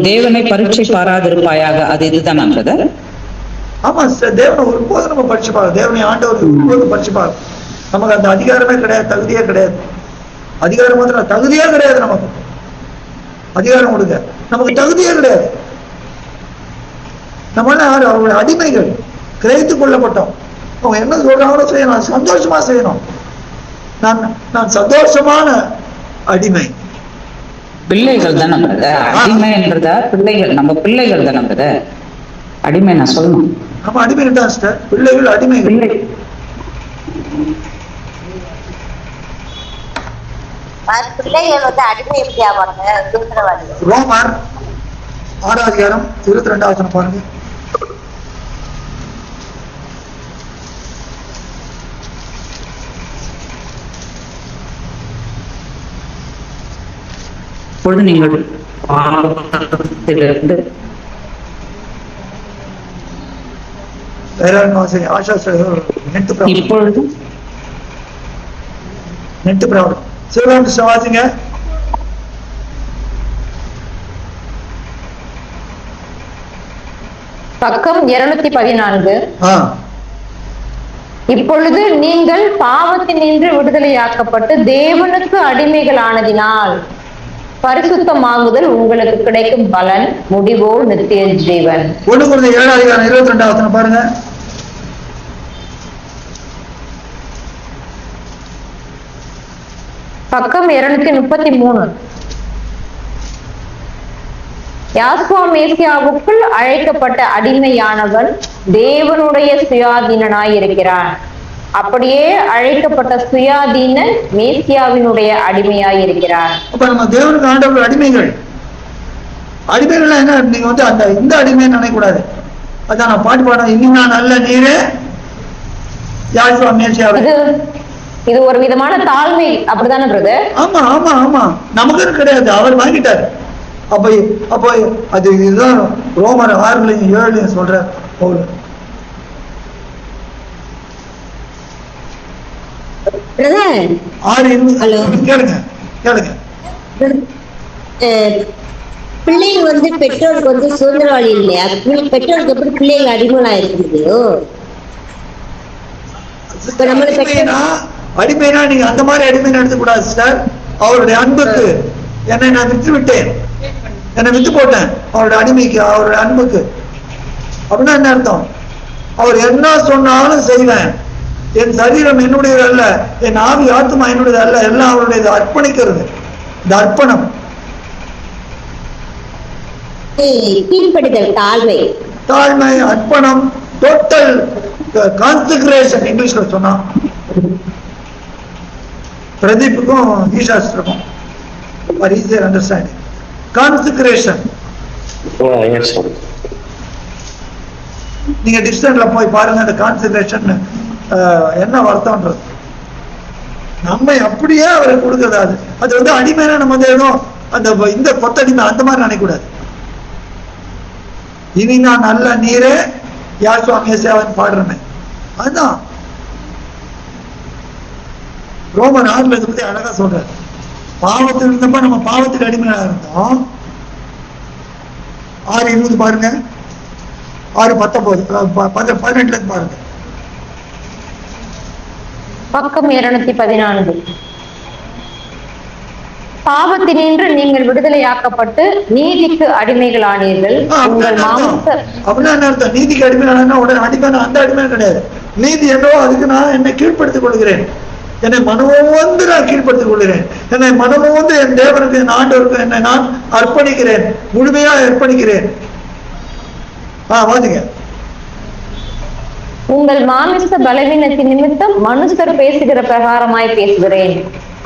[SPEAKER 5] தேவனை பரீட்சை பாராதிருப்பாயாக, அது இதுதான்.
[SPEAKER 1] ஆமா சார், தேவனை ஒருபோது நம்ம பரிசுப்பாங்க, தேவனை ஆண்டவர் ஒருபோது பரிசுப்பாங்க. நமக்கு அந்த அதிகாரமே கிடையாது, தகுதியே கிடையாது. அதிகாரம் மாத்திரம் தகுதியே கிடையாது. நமக்கு அதிகாரம் கொடுக்க நமக்கு தகுதியே கிடையாது. நம்ம அவங்களுடைய அடிமைகள், கிரகித்துக் கொள்ளப்பட்டோம். அவங்க என்ன சொல்றாங்களோ செய்யணும், சந்தோஷமா செய்யணும். நான் சந்தோஷமான அடிமை.
[SPEAKER 5] பிள்ளைகள் தானே அடிமைன்றத, பிள்ளைகள் நம்ம பிள்ளைகள் தானே அடிமை. நான் சொல்லணும்,
[SPEAKER 1] நம்ம அடிமை தான் சார், பிள்ளைகள் அடிமைகள்.
[SPEAKER 4] பிள்ளைகள் வந்து அடிமை எப்படி ஆவாங்க?
[SPEAKER 1] ரோமர் 6:22 பாருங்க.
[SPEAKER 5] இப்பொழுது நீங்கள் பாவத்திலிருந்து இப்பொழுது
[SPEAKER 1] நெட்டு ப்ராப்ளம் சிவகாமிஷ்ண வாசிங்க.
[SPEAKER 2] பக்கம் 214. இப்பொழுது நீங்கள் பாவத்தினின்று விடுதலையாக்கப்பட்டு தேவனுக்கு அடிமைகளானதினால் பரிசுத்தமாகுதல் உங்களுக்கு கிடைக்கும் பலன், முடிவோ நித்திய ஜீவன்.
[SPEAKER 1] 1 Corinthians 7:22 பாருங்க.
[SPEAKER 2] பக்கம் 233. யாஸ்வா மேசியாவுக்குள் அழைக்கப்பட்ட அடிமையானவன் தேவனுடைய சுயாதீனனாய் இருக்கிறான். அப்படியே அழைக்கப்பட்ட சுயாதீனன் மேசியாவினுடைய அடிமையாய் இருக்கிறான்.
[SPEAKER 1] அப்ப நம்ம தேவனுக்கு ஆண்டவர் அடிமைகள். அடிமைகள் என்ன, நீங்க அந்த இந்த அடிமையை நினைக்கூடாது. அதான் நான் பாட்டு பாட, இனி நான் நல்ல நீரே யாஸ்வா மேசியாவே.
[SPEAKER 2] இது ஒரு விதமான தாழ்மை, அப்படிதானே பிரதர்?
[SPEAKER 1] ஆமா ஆமா ஆமா, நமக்கு கிடையாது, அவர் வாங்கிட்டாரு. அப்ப அது இதுதான் ரோமர் 6:7 சொல்ற பவுல். கேளுங்க கேளுங்க.
[SPEAKER 4] பிள்ளைங்க பெற்றோருக்கு சுதந்திரவாளி இல்லையா? பெற்றோருக்கு எப்படி பிள்ளைங்க அடிமையா இருக்குதோ,
[SPEAKER 1] அடிமைனா நீங்க அந்த மாதிரி அடிமை நடத்த கூடாது சார். அவருடைய அன்புக்கு என்னை நான் விட்டு விட்டேன், என்னை விட்டு போட்டேன் அவருடைய அடிமைக்கு, அவருடைய அன்புக்கு. அப்படின்னா என்ன அர்த்தம்? அவர் என்ன சொன்னாலும் செய்வேன். என் சரீரம் என்னுடையது அல்ல, என் ஆவி ஆத்மா என்னுடையது அல்ல, எல்லாம் அவருடையது. அர்ப்பணிக்கிறது, இந்த அர்ப்பணம்.
[SPEAKER 4] தாழ்மை,
[SPEAKER 1] தாழ்மை, அர்ப்பணம், டோட்டல் கான்செக்ரேஷன் இங்கிலீஷ்ல சொன்னா. பிரதீப்புக்கும் ஈஷாஸ்திரக்கும் ஈஸியர் அண்டர்ஸ்டாண்டிங். கான்செக்ரேஷன். நீங்க டிக்ஷனரியில போய் பாருங்க அந்த கான்செக்ரேஷன் என்ன அர்த்தம்ன்றது. நம்மை அப்படியே அவரை கொடுக்கறது. அது அடிமையான நம்ம ஏதோ அந்த இந்த கொத்தடிமை அந்த மாதிரி நினைக்கூடாது. இனி நான் நல்ல நீரே யாஸ்வா மேசியாவின் பாடுறேன். அதுதான் ரோமர் 6 இதை பத்தி அழகா சொல்றாரு. பாவத்தில் இருந்தப்ப நம்ம பாவத்துக்கு அடிமையா இருந்தோம். 6:20 பாருங்க, 6:19 பாருங்க.
[SPEAKER 2] பக்கம் 214. பாவத்தினின்று நீங்கள் விடுதலையாக்கப்பட்டு நீதிக்கு அடிமைகளானீர்கள். உங்கள் மாம்ச
[SPEAKER 1] அப்படின்னா என்ன அர்த்தம்? நீதிக்கு அடிமையான உடனே அடிமையான அந்த அடிமை கிடையாது. நீதி என்னவோ அதுக்கு நான் என்னை கீழ்ப்படுத்திக் கொள்கிறேன். என்னை மனமோந்து நான் கீழ்ப்படுத்திக் கொள்கிறேன். என்னை மனமோந்து என் தேவனுக்கு, என் ஆண்டவருக்கு என்னை நான் அர்ப்பணிக்கிறேன், முழுமையா அர்ப்பணிக்கிறேன். வாதிங்க.
[SPEAKER 2] உங்கள் மாமிச பலவீனத்தின் நிமித்தம் மனுஷர் பேசுகிற பிரகாரமாய் பேசுகிறேன்.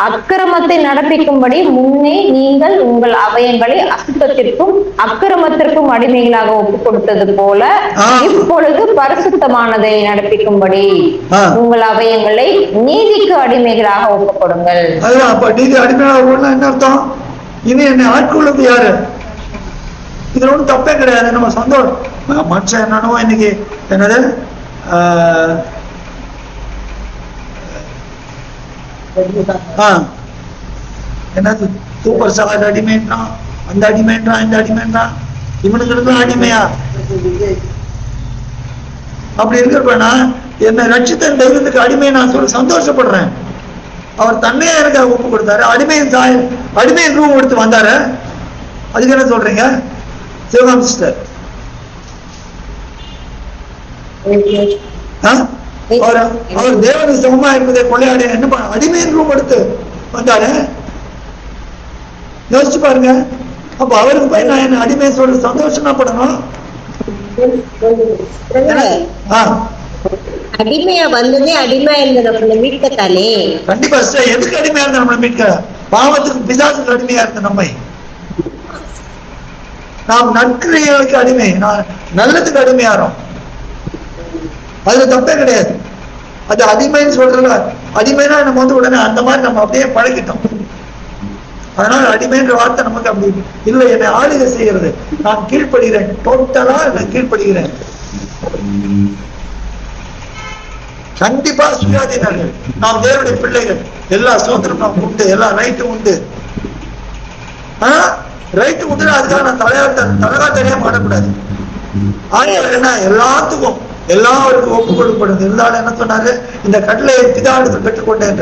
[SPEAKER 2] அக்கிரமத்தை நடப்பிக்கும்படி முன்னே நீங்கள் உங்கள் அவயங்களை அசுத்தத்திற்கும் அக்கிரமத்திற்கும் அடிமைகளாக ஒப்புக் கொடுத்தது போல இப்பொழுது பரிசுத்தமானதை நடப்பிக்கும்படி உங்கள் அவயங்களை நீதிக்கு அடிமைகளாக ஒப்புக் கொடுங்கள்.
[SPEAKER 1] நீதி அடிமையாக என்ன அர்த்தம்? இனி என்னை ஆட்கொள்ளுது யாரு? இதுல ஒன்றும் தப்பே கிடையாது. நம்ம சந்தோஷம் மனுஷன் என்னன்னோ இன்னைக்கு என்னது என்னது சூப்பர் ஸ்டார் அடிமைன்றான், அந்த அடிமைன்றான், இந்த அடிமைன்றான். இவனுக்கு அடிமையா? அப்படி இருக்கிறப்ப என்னை ரட்சித்த தெய்வத்துக்கு அடிமையை நான் சொல்ல சந்தோஷப்படுறேன். அவர் தன்னையே எனக்கு ஒப்பு கொடுத்தாரு. அடிமையின் ரூம் எடுத்து வந்தாரு. அதுக்கு என்ன சொல்றீங்க சிவகாம் சிஸ்டர்? அவர் தேவனுக்கு சமமா இருப்பதை கொள்ளையாடி என்ன அடிமையின் ரூம் எடுத்து வந்தாரு. யோசிச்சு பாருங்க. அப்ப அவருக்கு போய் நான் என்ன அடிமையை சொல்ற சந்தோஷமா படணும்.
[SPEAKER 4] அடிமையா வந்ததே அடிமையா இருந்த நம்மள மீட்கத்தானே.
[SPEAKER 1] கண்டிப்பா. எதுக்கு அடிமையா இருந்த நம்மளை மீட்க? பாவத்துக்கு பிசாசுக்கு அடிமையா இருந்த நம்மை. நாம் நற்கிரியைகளுக்கு அடிமை, நல்லதுக்கு அடிமையாரோம். அதுல தப்பே கிடையாது. அது அடிமைன்னு சொல்றதுல அடிமைனா நம்ம உடனே அந்த மாதிரி நம்ம அப்படியே பழகிட்டோம். அதனால அடிமைன்ற வார்த்தை நமக்கு அப்படி இல்லை. என்னை ஆளுகை செய்யறது, நான் கீழ்ப்படுகிறேன், டோட்டலா நான் கீழ்ப்படுகிறேன். கண்டிப்பா சுயாதீனர்கள், நாம் தேவனுடைய பிள்ளைகள். எல்லா சுதந்திரம் நமக்கு உண்டு, எல்லா ரைட்டும் உண்டு. ரைட்டு உண்டு. அதுக்காக நான் தலகா தெரியாம மாட்டக்கூடாது. ஆண்டவர் என்ன எல்லாத்துக்கும் எல்லாருக்கும் ஒப்பு கொடுக்கப்படுது. இருந்தாலும் என்ன சொன்னாரு? இந்த கட்டளையை பிதாவிடத்தில் பெற்றுக்கொண்டேன்.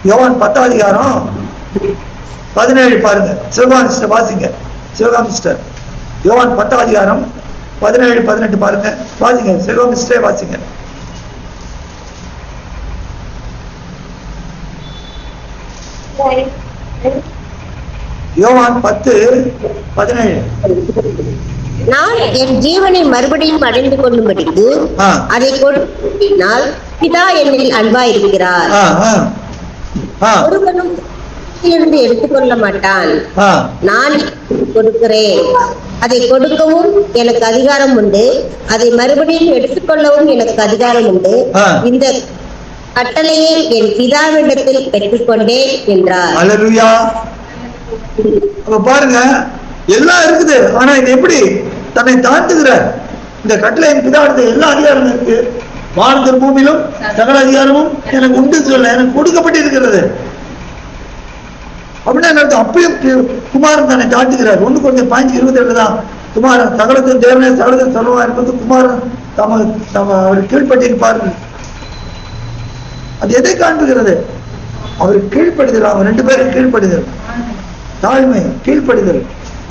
[SPEAKER 1] யோவான் 10 அதிகாரம் 17 பாருங்க. சிவகாமிஸ்டர் வாசிங்க. சிவகாமிஸ்டர் யோவான் 10ஆம் அதிகாரம் 17, 18 பாருங்க. வாசிங்க. சிவகாமிஸ்டரே வாசிங்க. யோவான் 10:17.
[SPEAKER 4] நான் என் ஜீவனை மறுபடியும் அடைந்து கொள்ளும்படிக்கு அதை கொடுத்தால் பிதா என்னில் அன்பா இருக்கிறார். ஒருவனும் இருந்து எடுத்துக்கொள்ள மாட்டான். நான் கொடுக்கிறேன். அதை கொடுக்கவும் எனக்கு அதிகாரம் உண்டு, அதை மறுபடியும் எடுத்துக்கொள்ளவும் எனக்கு அதிகாரம் உண்டு. இந்த கட்டளையை என் பிதாவிடத்தில் பெற்றுக்கொண்டேன் என்றார்.
[SPEAKER 1] அல்லேலூயா. பாருங்க, எல்லாம் இருக்குது. ஆனா இது எப்படி தன்னை தாழ்த்துகிறார்? இந்த கட்டளை என் பிதாவிடத்தில் எல்லா அதிகாரமும் இருக்கு, வானத்தின் பூமியிலும் சகல அதிகாரமும் எனக்கு உண்டு சொல்ல எனக்கு கொடுக்கப்பட்டிருக்கிறது அப்படின்னா என்ன? அப்பயும் குமாரன் தன்னை தாழ்த்துகிறார். 1 Corinthians 5:27 தான் குமாரன் சகலத்தின் தேவனே சகலத்தின் சொல்லுவா இருப்பது குமாரன் அவர் கீழ்பட்டிருப்பார்கள். அது எதை காண்புகிறது? அவர் கீழ்ப்படுதல். அவங்க 2 பேரும் கீழ்ப்படுதல், தாழ்மை, கீழ்ப்படுதல்.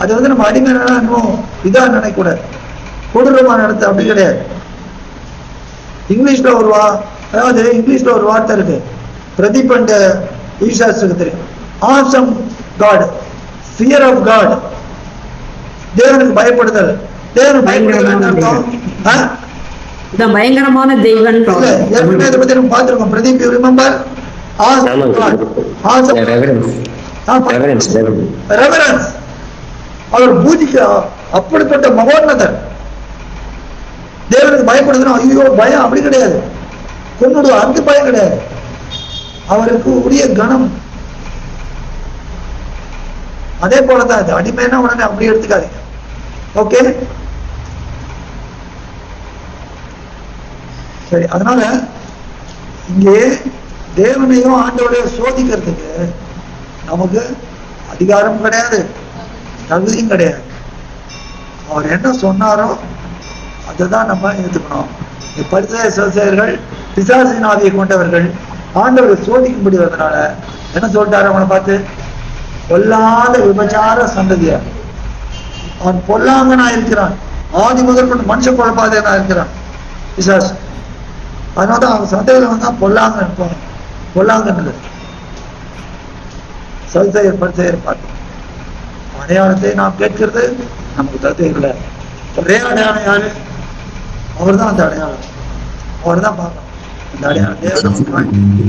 [SPEAKER 1] அது நம்ம அடிமையா இன்னும் இதா நினைக்கூடாது, கொடூரமா நடத்த அப்படி கிடையாது. இங்கிலீஷ்ல ஒரு வார்த்தை இருக்கு, பிரதீப் அண்ட் ஈசாஸ்க்கு தெரியும். Awesome God, fear of God. தேவனுக்கு பயப்படுதல். தேவனுக்கு பயப்படுதல்
[SPEAKER 6] பயங்கரமான தெய்வன்.
[SPEAKER 1] ஏற்கனவே இதை பத்தி நம்ம பார்த்திருக்கோம். Pradeep, you remember? ரெவரன்ஸ். அவர் பூஜிக்க அப்படிப்பட்ட மகோன்னதர். தேவனுக்கு பயப்படுதுன்னா ஐயோ பயம் அப்படி கிடையாது, கொன்னுடுவா அந்த பயம் கிடையாது. அவருக்கு உரிய கணம். அதே போலதான் அது. அடிமைன்னா உடனே அப்படி எடுத்துக்காதீங்க. ஓகே, சரி. அதனால இங்கே தேவனையும் ஆண்டவரையும் சோதிக்கிறதுக்கு நமக்கு அதிகாரம் கிடையாது, தகுதியும் கிடையாது. அவர் என்ன சொன்னாரோ அதுதான் நம்ம ஏற்றுக்கணும். பரிசேயர்கள் பிசாசின் ஆவியை கொண்டவர்கள் ஆண்டவரை சோதிக்கும்படி வந்தனால என்ன சொல்லிட்டாரு அவனை பார்த்து? பொல்லாத விபச்சார சந்ததியா, அவன் பொல்லாங்கனா இருக்கிறான், ஆதி முதல் கொண்டு மனுஷ குழப்பாதனா இருக்கிறான் பிசாசு. அதனாலதான் அவன் சந்தையில வந்தா பொல்லாங்கன்னு சதுசேயர் பரிசேயர் பார்த்து அடையாளத்தை நாம் கேட்கிறது நமக்கு தகுதி இல்லை. ஒரே அடையாளம் யாரு? அவர் தான் அந்த அடையாளம். அவர் தான் பார்க்கணும். இந்த அடையாளம்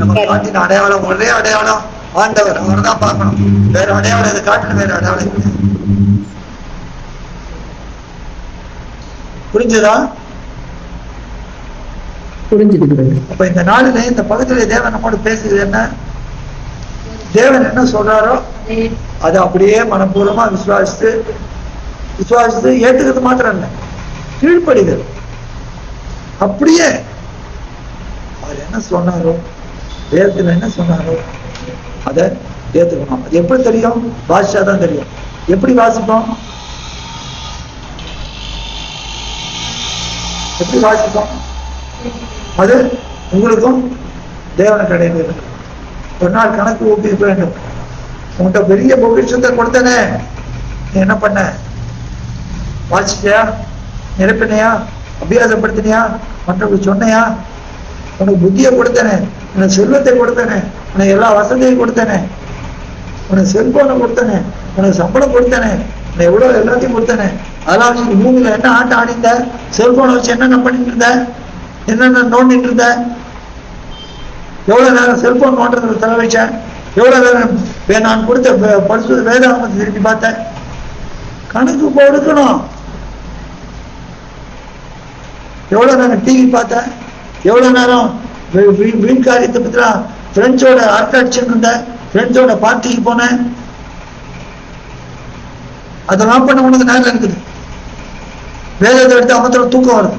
[SPEAKER 1] நம்ம காட்டின அடையாளம் ஒரே அடையாளம் ஆண்டவர். அவர் தான் பார்க்கணும். வேற அடையாளம் இதை காட்டின வேற அடையாளம். புரிஞ்சுதா? அப்ப இந்த நாளில இந்த பகுதியில தேவன் நம்மோடு பேசுகிறது என்ன? தேவன் என்ன சொல்றாரோ அதை அப்படியே மனப்பூர்வமா விசுவாசித்து ஏத்துக்கிறது மாத்திரம் இல்லை, கீழ்ப்படுகிறது. அப்படியே அவர் என்ன சொன்னாரோ, வேதத்துல என்ன சொன்னாரோ அதை ஏத்துக்கணும். அது எப்படி தெரியும்? வாசிச்சாதான் தெரியும். எப்படி வாசிப்போம்? எப்படி வாசிப்போம்? அது உங்களுக்கும் தேவன கடையில் இருக்கு. ஒரு நாள் கணக்கு ஒப்பிக்க வேண்டும். உங்கள்கிட்ட பெரிய பொக்கிஷத்தை கொடுத்தனே, நீ என்ன பண்ண? வாசிச்சியா? நிரப்பினையா? அபியாசப்படுத்தினியா? மற்றவங்களுக்கு சொன்னையா? உனக்கு புத்தியை கொடுத்தனே, உனக்கு செல்வத்தை கொடுத்தனே, உனக்கு எல்லா வசதியும் கொடுத்தனே, உனக்கு செல்போனை கொடுத்தனே, உனக்கு சம்பளம் கொடுத்தனே, உனக்கு எவ்வளவு எல்லாத்தையும் கொடுத்தனே. அதெல்லாம் வச்சு பூமியில என்ன ஆட்டம் ஆடிந்த? செல்போனை வச்சு என்னென்ன பண்ணிட்டு இருந்த? என்னென்ன நோண்டிட்டு இருந்த? எவ்வளவு நேரம் செல்போன் நோண்டுறதுக்கு செலவழிச்சேன்? எவ்வளவு நேரம் நான் கொடுத்த பரிசுத்த வேதாகமத்தை திருப்பி பார்த்தேன்? கணக்கு கொடுக்கணும். எவ்வளவு நேரம் டிவி பார்த்தேன்? எவ்வளவு நேரம் வீண் காரியத்தை பத்தி ஃப்ரெண்ட்ஸோட அட்ராக்ஷன் இருந்த, ஃப்ரெண்ட்ஸோட பார்ட்டிக்கு போனேன். அதெல்லாம் பண்ண உனக்கு நேரம் இருக்குது. வேதத்தை எடுத்து அமர்த்த தூக்கம் வருது.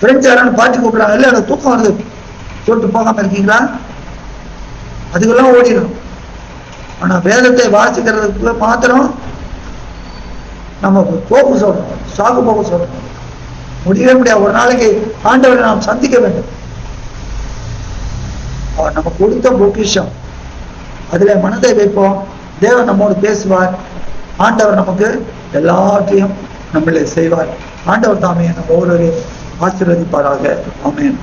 [SPEAKER 1] ஃப்ரெண்ட்ஸ் யாராலும் பார்ட்டி கூப்பிடுறாங்க, இல்லை எனக்கு தூக்கம் வருது சொல்லிட்டு போகாம இருக்கீங்களா? அதுக்கெல்லாம் ஓடிடும். ஆனா வேதத்தை வாசிக்கிறதுக்கு மாத்திரம் நம்ம போக்கு சொல்லணும், சாக்கு போக்கு சொல்லணும். முடியவே முடியாது. ஒரு நாளைக்கு ஆண்டவரை நாம் சந்திக்க வேண்டும். அவர் நம்ம கொடுத்த பொக்கிஷம், அதுல மனதை வைப்போம். தேவன் நம்மோடு பேசுவார். ஆண்டவர் நமக்கு எல்லாத்தையும் நம்மளை செய்வார். ஆண்டவர் தாமே நம்ம ஒவ்வொருவரையும் ஆசீர்வதிப்பாராக. ஆமென்.